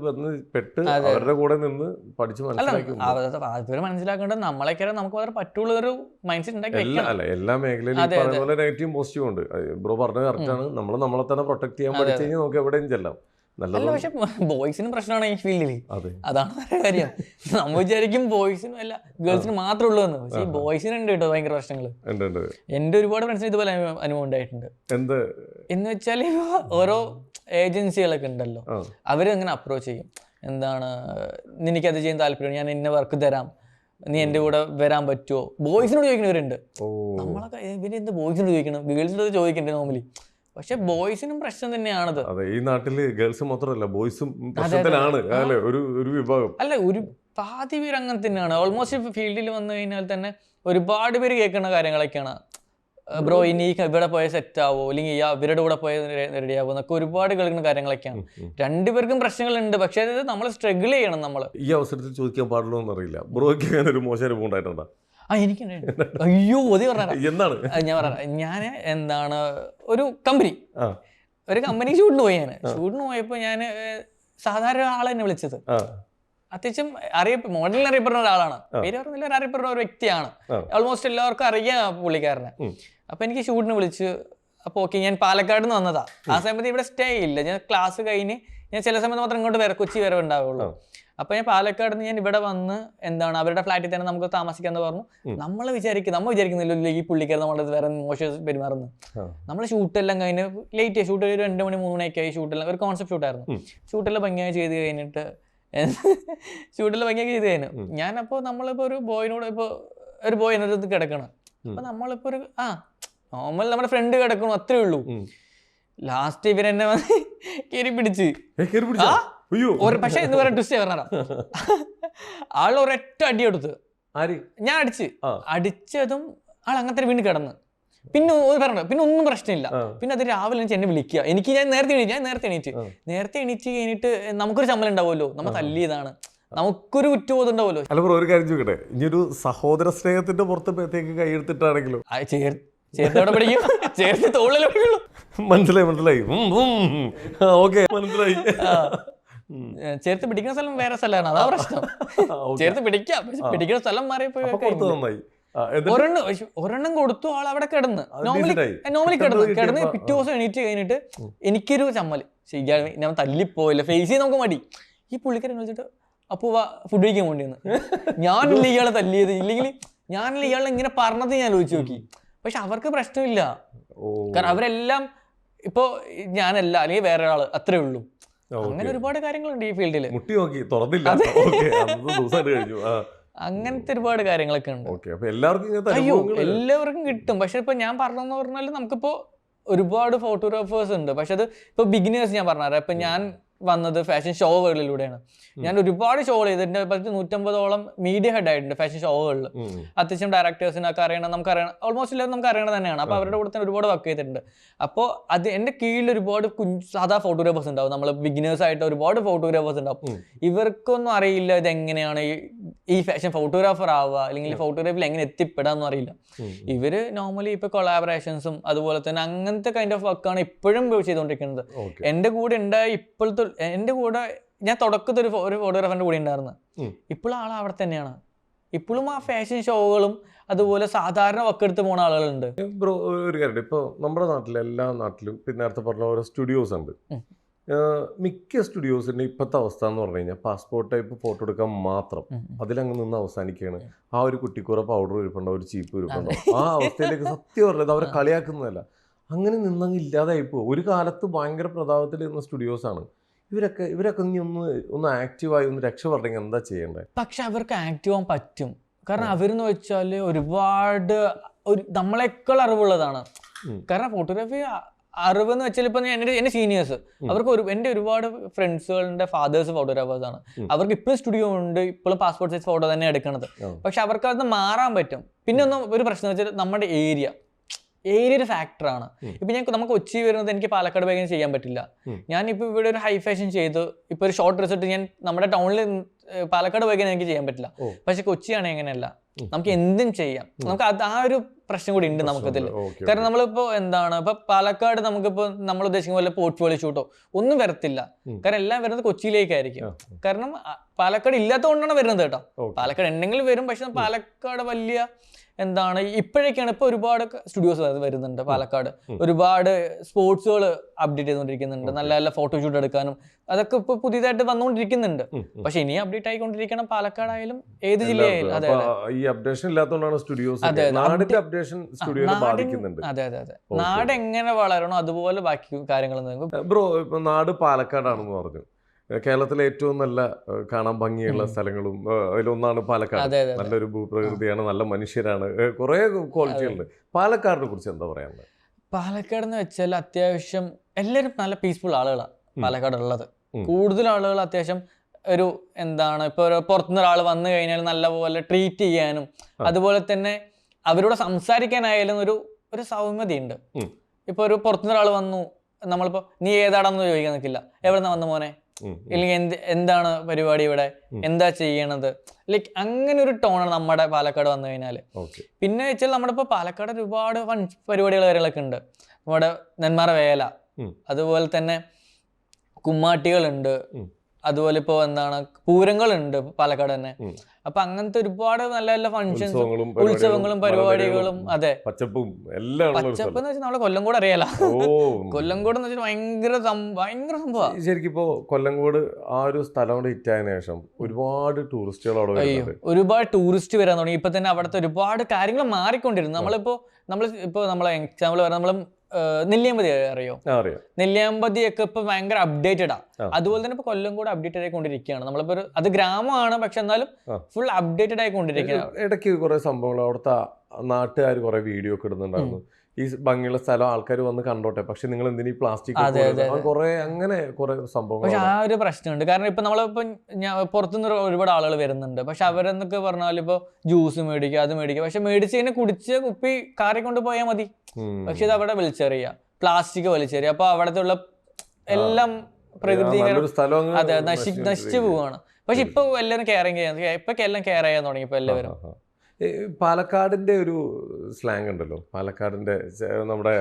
പെട്ട് അവരുടെ കൂടെ നിന്ന് പഠിച്ച് ഇവര് മനസ്സിലാക്കേണ്ടത് നമ്മളെക്കാരെ നമുക്ക് മാത്രം പറ്റുള്ള ഒരു മൈൻഡ് സെറ്റ് ഉണ്ടാക്കി വെക്കണം. എല്ലാ മേഖലയിലും നെഗറ്റീവും പോസിറ്റീവും ഉണ്ട്. ബ്രോ പറഞ്ഞത് കറക്റ്റാണ്. നമ്മളെ തന്നെ പ്രൊട്ടക്ട് ചെയ്യാൻ പഠിച്ചു കഴിഞ്ഞാൽ നമുക്ക് എവിടെയും ചെല്ലാം. പക്ഷെ ബോയ്സിനും പ്രശ്നമാണ് ഈ ഫീൽഡിൽ. അതാണ് വേറെ കാര്യം. നമ്മൾ വിചാരിക്കും ബോയ്സിനും അല്ല ഗേൾസിനും മാത്രമേ ഉള്ളൂ എന്ന്. പക്ഷേ ഈ ബോയ്സിനുണ്ട് കേട്ടോ ഭയങ്കര പ്രശ്നങ്ങൾ. എന്റെ ഒരുപാട് ഫ്രണ്ട്സിന് ഇതുപോലെ അനുഭവം ഉണ്ടായിട്ടുണ്ട്. എന്ന് വെച്ചാൽ ഓരോ ഏജൻസികളൊക്കെ ഉണ്ടല്ലോ, അവരങ്ങനെ അപ്രോച്ച് ചെയ്യും. നിനക്കത് ചെയ്യാൻ താല്പര്യം, ഞാൻ ഇന്ന വർക്ക് തരാം, നീ എന്റെ കൂടെ വരാൻ പറ്റുമോ. ബോയ്സിനോട് ചോദിക്കുന്നവരുണ്ട്. നമ്മളൊക്കെ ഇവര് എന്ത് ബോയ്സിനോട് ചോദിക്കണം, ഗേൾസിനോട് ചോദിക്കണ്ടേ നോർമലി. പക്ഷെ ബോയ്സിനും പ്രശ്നം തന്നെയാണത്. ഈ നാട്ടില് ഗേൾസ് മാത്രമല്ല ബോയ്സും ഒരു വിഭാഗം അല്ല, ഒരു പാതി പേര് അങ്ങനെ തന്നെയാണ്. ഓൾമോസ്റ്റ് ഫീൽഡിൽ വന്നു കഴിഞ്ഞാൽ തന്നെ ഒരുപാട് പേര് കേൾക്കുന്ന കാര്യങ്ങളൊക്കെയാണ്. ബ്രോ ഇനി ഇവിടെ പോയ സെറ്റ് ആവോ, അല്ലെങ്കിൽ ഇവരുടെ കൂടെ പോയ റെഡി ആവോ എന്നൊക്കെ ഒരുപാട് കേൾക്കുന്ന കാര്യങ്ങളൊക്കെയാണ്. രണ്ടുപേർക്കും പ്രശ്നങ്ങളുണ്ട്. പക്ഷെ അത് നമ്മൾ സ്ട്രഗിൾ ചെയ്യണം. നമ്മൾ ഈ അവസരത്തിൽ ചോദിക്കാൻ പാടുള്ളൂ എന്നറിയില്ല, ബ്രോയ്ക്ക് അങ്ങനെ ഒരു മോശം അനുഭവം ഉണ്ടായിട്ടുണ്ടോ? എനിക്കുണ്ടായിട്ടുണ്ട്. അയ്യോ അത് പറഞ്ഞ ഞാൻ പറഞ്ഞ ഒരു കമ്പനി ഷൂട്ടിന് പോയി. ഷൂട്ടിന് പോയപ്പോ ഞാൻ സാധാരണ ആളെ എന്നെ വിളിച്ചത്. അത്യാവശ്യം മോഡലിന് അറിയപ്പെടുന്ന ഒരാളാണ്. പേര് പറഞ്ഞില്ല, അറിയപ്പെടുന്ന ഒരു വ്യക്തിയാണ്. ഓൾമോസ്റ്റ് എല്ലാവർക്കും അറിയാം പുള്ളിക്കാരനെ. അപ്പൊ എനിക്ക് ഷൂട്ടിന് വിളിച്ചു. അപ്പൊ ഓക്കെ, ഞാൻ പാലക്കാട് നിന്ന് വന്നതാ. ആ സമയത്ത് ഇവിടെ സ്റ്റേ ഇല്ല. ഞാൻ ക്ലാസ് കഴിഞ്ഞ് ഞാൻ ചില സമയത്ത് മാത്രം ഇങ്ങോട്ട് കൊച്ചി വരെ ഉണ്ടാവുള്ളൂ. അപ്പൊ ഞാൻ പാലക്കാട് നിന്ന് ഞാൻ ഇവിടെ വന്ന് അവരുടെ ഫ്ലാറ്റിൽ തന്നെ നമുക്ക് താമസിക്കാന്ന് പറഞ്ഞു. നമ്മൾ വിചാരിക്കുന്നില്ല ഈ പുള്ളിക്കാരൻ നമ്മളത് വേറെ മോശം പെരുമാറുന്നു. നമ്മൾ ഷൂട്ടെല്ലാം കഴിഞ്ഞ് ലേറ്റ് ഷൂട്ട് 2 മണി 3 മണിയൊക്കെ ആയി. ഷൂട്ടെല്ലാം ഒരു കോൺസെപ്റ്റ് ഷൂട്ടായിരുന്നു. ഷൂട്ടെല്ലാം ഭംഗിയായി ചെയ്ത് കഴിഞ്ഞിട്ട് ഞാനപ്പോ നമ്മളിപ്പോ ഒരു ബോയിനോട് ഒരു ബോയ് എൻ്റെ അടുത്ത് കിടക്കണം. അപ്പൊ നമ്മളിപ്പോ നോർമൽ നമ്മുടെ ഫ്രണ്ട് കിടക്കണു, അത്രേ ഉള്ളൂ. ലാസ്റ്റ് ഇവരെന്നെ വന്ന് കയറി പിടിച്ച്. പക്ഷെ എന്ന് പറയാൻ ട്വിസ്റ്റ് പറഞ്ഞാ ആൾ ഒരൊറ്റ അടി എടുത്ത് ഞാൻ അടിച്ചതും ആൾ അങ്ങനത്തെ വീണ്ടും കിടന്ന്. പിന്നെ ഒന്നും പ്രശ്നമില്ല. പിന്നെ അത് രാവിലെ എന്നെ വിളിക്കുക. ഞാൻ നേരത്തെ എണീറ്റ് കഴിഞ്ഞിട്ട് നമുക്കൊരു ചമ്മൽ ഉണ്ടാവുമല്ലോ, നമ്മ തല്ലിയതാണ്, നമുക്കൊരു കുറ്റബോധം ഉണ്ടാവുമല്ലോ. അല്ല ബ്രോ, ഒരു കാര്യം ചോദിക്കട്ടെ, ഇനി ഒരു സഹോദര സ്നേഹത്തിന്റെ പുറത്തേക്ക് കൈയെടുത്തിട്ടാണെങ്കിലും ചേർത്തോടെ പഠിക്കും, ചേർത്ത് തോളിൽ പഠിക്കുള്ളൂ. മനസ്സിലായി. ഓക്കെ, മനസ്സിലായി. ചേർത്ത് പിടിക്കുന്ന സ്ഥലം വേറെ സ്ഥലമാണ്, അതാ പ്രശ്നം. ചേർത്ത് പിടിക്കാം, പിടിക്കുന്ന സ്ഥലം മാറിയപ്പോയി. ഒരെണ്ണം കൊടുത്തു, ആൾ അവിടെ കിടന്ന് നോർമലി കിടന്ന് പിറ്റേ ദിവസം എണീറ്റ് കഴിഞ്ഞിട്ട് എനിക്കൊരു ചമ്മല് ഞാൻ തല്ലിപ്പോയില്ല, ഫേസ് ചെയ്ത് നമുക്ക് മടി. ഈ പുള്ളിക്കാരൻ വിളിച്ചിട്ട് അപ്പോ ഫുഡ് കഴിക്കാൻ വേണ്ടിയെന്ന്. ഞാനല്ല ഇയാളെ തല്ലിയത്, ഇല്ലെങ്കിൽ ഞാനല്ല ഇയാളെ ഇങ്ങനെ പറഞ്ഞത് ഞാൻ ആലോചിച്ച് നോക്കി. പക്ഷെ അവർക്ക് പ്രശ്നമില്ല, കാരണം അവരെല്ലാം ഇപ്പൊ ഞാനല്ല അല്ലെങ്കിൽ വേറെ ഒരാള്, അത്രേ ഉള്ളൂ. അങ്ങനെ ഒരുപാട് കാര്യങ്ങളുണ്ട് ഈ ഫീൽഡില്. അങ്ങനത്തെ ഒരുപാട് കാര്യങ്ങളൊക്കെ ഉണ്ട്. എല്ലാവർക്കും കിട്ടും. പക്ഷെ ഇപ്പൊ ഞാൻ പറഞ്ഞെന്ന് പറഞ്ഞാൽ നമുക്കിപ്പോ ഒരുപാട് ഫോട്ടോഗ്രാഫേഴ്സ് ഉണ്ട്. പക്ഷെ അത് ഇപ്പൊ ബിഗിനേഴ്സ് ഞാൻ പറഞ്ഞുതരാം. ഇപ്പൊ ഞാൻ വന്നത് ഫാഷൻ ഷോകളിലൂടെയാണ്. ഞാൻ ഒരുപാട് ഷോ ചെയ്തിട്ടുണ്ട്. 150ഓളം മീഡിയ ഹെഡ് ആയിട്ടുണ്ട് ഫാഷൻ ഷോകളിൽ. അത്യാവശ്യം ഡയറക്ടേഴ്സിനൊക്കെ അറിയണം, നമുക്കറിയണം, ഓൾമോസ്റ്റ് എല്ലാവരും നമുക്ക് അറിയണത് തന്നെയാണ്. അപ്പോൾ അവരുടെ കൂടെ തന്നെ ഒരുപാട് വർക്ക് ചെയ്തിട്ടുണ്ട്. അപ്പോൾ അത് എൻ്റെ കീഴിൽ ഒരുപാട് സാധാ ഫോട്ടോഗ്രാഫേഴ്സ് ഉണ്ടാവും. നമ്മൾ ബിഗിനേഴ്സ് ആയിട്ട് ഒരുപാട് ഫോട്ടോഗ്രാഫേഴ്സ് ഉണ്ടാവും. ഇവർക്കൊന്നും അറിയില്ല ഇതെങ്ങനെയാണ് ഈ ഫാഷൻ ഫോട്ടോഗ്രാഫർ ആവുക, അല്ലെങ്കിൽ ഫോട്ടോഗ്രാഫിയിൽ എങ്ങനെ എത്തിപ്പെടാന്നും അറിയില്ല. ഇവര് നോർമലി ഇപ്പൊ കൊളാബറേഷൻസും അതുപോലെ തന്നെ അങ്ങനത്തെ കൈൻഡ് ഓഫ് വർക്കാണ് ഇപ്പോഴും ചെയ്തുകൊണ്ടിരിക്കുന്നത്. എൻ്റെ കൂടെ ഉണ്ടായ ഇപ്പോഴത്തെ എൻ്റെ കൂടെ ഞാൻ തുടക്കത്തിൽ ഒരു ഫോട്ടോഗ്രാഫറിന്റെ കൂടെ ഉണ്ടായിരുന്നു. ഇപ്പോഴും ആൾ അവിടെ തന്നെയാണ്. ഇപ്പോഴും ആ ഫാഷൻ ഷോകളും അതുപോലെ സാധാരണ വർക്ക് എടുത്ത് പോകുന്ന ആളുകളുണ്ട്. ബ്രോ, ഒരു കാര്യം, ഇപ്പൊ നമ്മുടെ നാട്ടിലെ എല്ലാ നാട്ടിലും പിന്നെ നേരത്തെ പറഞ്ഞ ഓരോ സ്റ്റുഡിയോസ് ഉണ്ട്. മിക്ക സ്റ്റുഡിയോസിന്റെ ഇപ്പോഴത്തെ അവസ്ഥ എന്ന് പറഞ്ഞു കഴിഞ്ഞാൽ പാസ്പോർട്ട് ടൈപ്പ് ഫോട്ടോ എടുക്കാൻ മാത്രം, അതിലങ്ങ് നിന്ന് അവസാനിക്കുകയാണ്. ആ ഒരു കുട്ടിക്കൂറ പൗഡർ ഇരിപ്പുണ്ടോ, ഒരു ചീപ്പ് ഇരിപ്പുണ്ടോ, ആ അവസ്ഥയിലേക്ക് സത്യം പറഞ്ഞത് അവരെ കളിയാക്കുന്നതല്ല, അങ്ങനെ നിന്നങ്ങ് ഇല്ലാതായിപ്പോ. ഒരു കാലത്ത് ഭയങ്കര പ്രതാപത്തിൽ ഇരുന്ന സ്റ്റുഡിയോസാണ്. ഇവരൊക്കെ ഒന്ന് ആക്റ്റീവായി ഒന്ന് രക്ഷപ്പെടണമെങ്കിൽ എന്താ ചെയ്യേണ്ടത്? പക്ഷെ അവർക്ക് ആക്റ്റീവ് ആവാൻ പറ്റും. കാരണം അവരെന്ന് വെച്ചാല് ഒരുപാട് നമ്മളെക്കാൾ അറിവുള്ളതാണ്. കാരണം ഫോട്ടോഗ്രാഫി അറിവെന്ന് വെച്ചാൽ ഇപ്പൊ എന്റെ സീനിയേഴ്സ്, അവർക്ക് എന്റെ ഒരുപാട് ഫ്രണ്ട്സുകളുടെ ഫാദേഴ്സ് ഫോട്ടോഗ്രാഫേഴ്സ് ആണ്. അവർക്ക് ഇപ്പോഴും സ്റ്റുഡിയോ ഉണ്ട്, ഇപ്പോഴും പാസ്പോർട്ട് സൈസ് ഫോട്ടോ തന്നെ എടുക്കണത്. പക്ഷെ അവർക്ക് അത് മാറാൻ പറ്റും. പിന്നെ ഒരു പ്രശ്നം വെച്ചാൽ നമ്മുടെ ഏരിയ ഒരു ഫാക്ടറാണ്. ഇപ്പൊ നമുക്ക് കൊച്ചി വരുന്നത് എനിക്ക് പാലക്കാട് ബൈക്കിന് ചെയ്യാൻ പറ്റില്ല. ഞാനിപ്പോ ഇവിടെ ഒരു ഹൈ ഫാഷൻ ചെയ്തു, ഇപ്പൊ ഒരു ഷോർട്ട് റിസൾട്ട് ഞാൻ നമ്മുടെ ടൗണിൽ പാലക്കാട് ബൈക്കിന് എനിക്ക് ചെയ്യാൻ പറ്റില്ല. പക്ഷെ കൊച്ചിയാണെങ്കിൽ അങ്ങനെയല്ല, നമുക്ക് എന്തും ചെയ്യാം. നമുക്ക് ആ ഒരു പ്രശ്നം കൂടി ഉണ്ട് നമുക്കതിൽ. കാരണം നമ്മളിപ്പോ ഇപ്പൊ പാലക്കാട് നമുക്കിപ്പോ നമ്മൾ ഉദ്ദേശിക്കുന്ന പോലെ പോർട്ട്ഫോളിയോ ഷൂട്ടോ ഒന്നും വരത്തില്ല. കാരണം എല്ലാം വരുന്നത് കൊച്ചിയിലേക്കായിരിക്കും. കാരണം പാലക്കാട് ഇല്ലാത്തതുകൊണ്ടാണ് വരുന്നത് കേട്ടോ. പാലക്കാട് ഉണ്ടെങ്കിൽ വരും, പക്ഷെ പാലക്കാട് വലിയ ഇപ്പോഴൊക്കെയാണ് ഇപ്പൊ ഒരുപാട് സ്റ്റുഡിയോസ് വരുന്നുണ്ട് പാലക്കാട്. ഒരുപാട് സ്പോർട്സുകൾ അപ്ഡേറ്റ് ചെയ്തുകൊണ്ടിരിക്കുന്നുണ്ട്. നല്ല നല്ല ഫോട്ടോഷൂട്ട് എടുക്കാനും അതൊക്കെ ഇപ്പൊ പുതിയതായിട്ട് വന്നുകൊണ്ടിരിക്കുന്നുണ്ട്. പക്ഷെ ഇനി അപ്ഡേറ്റ് ആയിക്കൊണ്ടിരിക്കണം പാലക്കാടായാലും ഏത് ജില്ലയായാലും. അതെ, ഈ അപ്ഡേഷൻ ഇല്ലാത്തതുകൊണ്ടാണ് സ്റ്റുഡിയോസ്. നാടിന്റെ അപ്ഡേഷൻ സ്റ്റുഡിയോയെ ബാധിക്കുന്നുണ്ട്. അതെ, നാട് എങ്ങനെ വളരണോ അതുപോലെ ബാക്കി കാര്യങ്ങൾ. ബ്രോ, ഇപ്പൊ നാട് പാലക്കാടാണെന്ന് പറഞ്ഞു. കേരളത്തിലെ ഏറ്റവും നല്ല കാണാൻ ഭംഗിയുള്ള സ്ഥലങ്ങളും അതിലൊന്നാണ് പാലക്കാട്. നല്ലൊരു ഭൂപ്രകൃതിയാണ്, നല്ല മനുഷ്യരാണ്, കുറെ ക്വാളിറ്റികളുണ്ട്. പാലക്കാടിനെ കുറിച്ച് എന്താ പറയാനുള്ളത്? പാലക്കാട് എന്ന് വെച്ചാൽ അത്യാവശ്യം എല്ലാവരും നല്ല പീസ്ഫുൾ ആളുകളാണ് പാലക്കാട് ഉള്ളത്. കൂടുതൽ ആളുകൾ അത്യാവശ്യം ഇപ്പൊ പുറത്തുനിന്ന് ഒരാൾ വന്നു കഴിഞ്ഞാൽ നല്ലപോലെ ട്രീറ്റ് ചെയ്യാനും അതുപോലെ തന്നെ അവരോട് സംസാരിക്കാനായാലും ഒരു സൗമ്യതയുണ്ട്. ഇപ്പൊ ഒരു പുറത്തുനിന്ന് ഒരാൾ വന്നു, നമ്മളിപ്പോ നീ ഏതാടാന്ന് ചോദിക്കാൻ നിൽക്കില്ല, എവിടെ വന്നു മോനെ, ഇല്ലെങ്കിൽ എന്താണ് പരിപാടി ഇവിടെ, എന്താ ചെയ്യണത്, ലൈക്ക് അങ്ങനെ ഒരു ടോണാണ് നമ്മുടെ പാലക്കാട് വന്നു കഴിഞ്ഞാല്. പിന്നെ വെച്ചാൽ നമ്മുടെ ഇപ്പൊ പാലക്കാട് ഒരുപാട് ഫൺ പരിപാടികൾ കാര്യങ്ങളൊക്കെ ഉണ്ട്. നമ്മുടെ നെന്മാറ വേല, അതുപോലെ തന്നെ കുമ്മാട്ടികളുണ്ട്, അതുപോലെ ഇപ്പോ എന്താണ് പൂരങ്ങളുണ്ട് പാലക്കാട് തന്നെ. അപ്പൊ അങ്ങനത്തെ ഒരുപാട് നല്ല നല്ല ഫംഗ്ഷൻസ്, ഉത്സവങ്ങളും പരിപാടികളും. അതെ, പച്ചപ്പും എല്ലാം പച്ചപ്പ് എന്ന് വെച്ചാൽ നമ്മളെ കൊല്ലംകോട് അറിയാലോ. കൊല്ലംകോട് എന്ന് വെച്ചാൽ ഭയങ്കര സംഭവം. ശരിക്കും ഇപ്പോ കൊല്ലംകോട് ആ ഒരു സ്ഥലം കൊണ്ട് ഹിറ്റായതിനു ശേഷം ഒരുപാട് ടൂറിസ്റ്റുകൾ അവിടെ വരുന്നുണ്ട്. ഒരുപാട് ടൂറിസ്റ്റ് വരാൻ തുടങ്ങി. ഇപ്പൊ തന്നെ അവിടുത്തെ ഒരുപാട് കാര്യങ്ങൾ മാറിക്കൊണ്ടിരുന്നു. നമ്മളെ എക്സാമ്പിൾ പറയാം, നമ്മള് നെല്ലിയാമ്പതി അറിയോ? നെല്ലിയാമ്പതിയൊക്കെ ഇപ്പൊ ഭയങ്കര അപ്ഡേറ്റഡാ. അതുപോലെ തന്നെ ഇപ്പൊ കൊല്ലംകോട് അപ്ഡേറ്റഡ് ആയിക്കൊണ്ടിരിക്കുകയാണ്. നമ്മളിപ്പോ അത് ഗ്രാമമാണ്, പക്ഷെ എന്നാലും ഫുൾ അപ്ഡേറ്റഡ് ആയിക്കൊണ്ടിരിക്കുകയാണ്. ഇടയ്ക്ക് കുറെ സംഭവങ്ങൾ അവിടുത്തെ നാട്ടുകാർ കുറെ വീഡിയോ ഒക്കെ ഇടുന്നുണ്ടായിരുന്നു. ഈ ഭംഗിയുള്ള സ്ഥലം ആൾക്കാർ വന്ന് കണ്ടോട്ടെ, പക്ഷെ നിങ്ങൾ എന്തിനീ പ്ലാസ്റ്റിക് കുറെ അങ്ങനെ കുറെ സംഭവങ്ങൾ. പക്ഷെ ആ ഒരു പ്രശ്നമുണ്ട്. കാരണം ഇപ്പൊ നമ്മളിപ്പോ പുറത്തുനിന്ന് ഒരുപാട് ആളുകൾ വരുന്നുണ്ട്. പക്ഷെ അവരെന്നൊക്കെ പറഞ്ഞാൽ ഇപ്പൊ ജ്യൂസ് മേടിക്കുക, അത് മേടിക്കുക. പക്ഷെ മേടിച്ച് കഴിഞ്ഞാൽ കുടിച്ച് കുപ്പി കാറി കൊണ്ട് പോയാൽ മതി. പക്ഷെ ഇത് അവിടെ വലിച്ചെറിയുക, പ്ലാസ്റ്റിക് വലിച്ചെറിയുക. അപ്പൊ അവിടത്തെ ഉള്ള എല്ലാം പ്രകൃതി അതെ നശിച്ചു പോവാണ്. പക്ഷെ ഇപ്പൊ എല്ലാവരും എല്ലാം കെയർ ചെയ്യാൻ തുടങ്ങി ഇപ്പൊ എല്ലാവരും. പാലക്കാടിന്റെ ഒരു സ്ലാങ് ഉണ്ടല്ലോ, പാലക്കാടിന്റെ നമ്മുടെ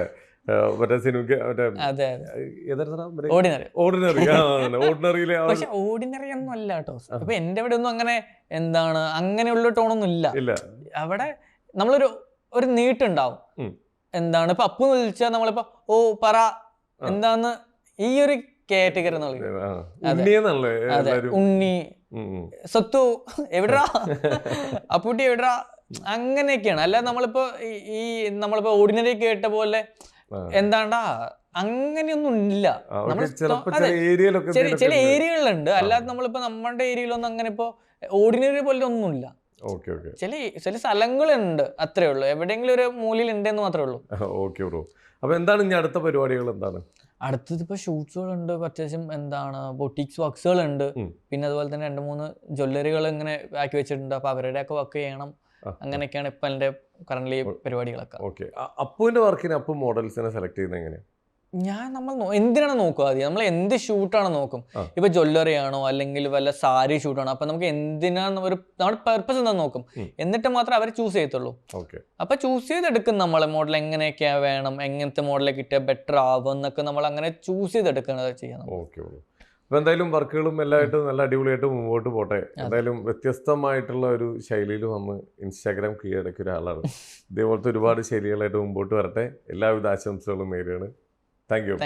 ഓർഡിനറിയിലെ. പക്ഷെ ഓർഡിനറി ഒന്നും അല്ല കേട്ടോ. ഇപ്പൊ എന്റെ ഇവിടെ ഒന്നും അങ്ങനെ അങ്ങനെയുള്ള ടോണൊന്നും ഇല്ല. അവിടെ നമ്മളൊരു നീട്ടുണ്ടാവും. ഇപ്പൊ അപ്പു എന്ന് വിളിച്ചാൽ നമ്മളിപ്പോ ഓ പറ എന്താന്ന് ഈ ഒരു കാറ്റഗറി ഉണ്ണി സ്വത്തു എവിടാ അപ്പൂട്ടി എവിടാ അങ്ങനെയൊക്കെയാണ്. അല്ലാതെ നമ്മളിപ്പോ ഓർഡിനറി കേട്ട പോലെ എന്താണ്ടാ അങ്ങനെയൊന്നും ഇല്ല. ചില ഏരിയകളിലുണ്ട്, അല്ലാതെ നമ്മളിപ്പോ നമ്മുടെ ഏരിയയിലൊന്നും അങ്ങനെ ഇപ്പൊ ഓർഡിനറി പോലെ ഒന്നുമില്ല. ചില സ്ഥലങ്ങളുണ്ട്, അത്രേ ഉള്ളൂ. എവിടെയെങ്കിലും ഒരു മൂലയിൽ ഉണ്ടെന്ന് മാത്രമേ ഉള്ളൂ. Okay bro. അപ്പൊ എന്താണ് ഇനി അടുത്ത പരിപാടികൾ? എന്താണ് അടുത്തത്? ഇപ്പൊ ഷൂട്ട്സുകളുണ്ട്, അത്യാവശ്യം ബൊട്ടിക്സ് വർക്ക്സുകളുണ്ട്. പിന്നെ അതുപോലെ തന്നെ 2-3 ജ്വല്ലറികൾ ഇങ്ങനെ ആക്കി വെച്ചിട്ടുണ്ട്. അപ്പൊ അവരുടെ ഒക്കെ വർക്ക് ചെയ്യണം. അങ്ങനെയൊക്കെയാണ് ഇപ്പൊ എന്റെ കറന്റ് പരിപാടികളൊക്കെ. ഓക്കെ. അപ്പുവിന്റെ വർക്കിന് അപ്പു മോഡൽസിനെ സെലക്ട് ചെയ്യുന്നത് എങ്ങനെയാണ്? നമ്മൾ എന്തിനാണ് നോക്കുക? ആദ്യം നമ്മൾ എന്ത് ഷൂട്ടാണ് നോക്കും. ഇപ്പൊ ജ്വല്ലറി ആണോ അല്ലെങ്കിൽ വല്ല സാരി ഷൂട്ടാണോ, അപ്പൊ നമുക്ക് എന്തിനാണ് നമ്മുടെ പർപ്പസ് എന്താന്ന് നോക്കും. എന്നിട്ട് മാത്രമേ അവരെ ചൂസ് ചെയ്യത്തുള്ളൂ. അപ്പൊ ചൂസ് ചെയ്തെടുക്കും നമ്മളെ മോഡൽ എങ്ങനെയൊക്കെയാ വേണം, എങ്ങനത്തെ മോഡലെ കിട്ടിയാൽ ബെറ്റർ ആവും എന്നൊക്കെ നമ്മൾ അങ്ങനെ ചൂസ് ചെയ്തെടുക്കുന്നത് ചെയ്യണം. അപ്പൊ എന്തായാലും വർക്കുകളും എല്ലായിട്ടും നല്ല അടിപൊളിയായിട്ട് മുമ്പോട്ട് പോട്ടെ. എന്തായാലും വ്യത്യസ്തമായിട്ടുള്ള ഒരു ശൈലിയിൽ വന്ന് ഇൻസ്റ്റാഗ്രാം കീഴടക്കിയ ഒരാളാണ്. ഇതേപോലത്തെ ഒരുപാട് ശൈലികളായിട്ട് മുമ്പോട്ട് വരട്ടെ. എല്ലാവിധ ആശംസകളും നേരെയാണ്. Thank you.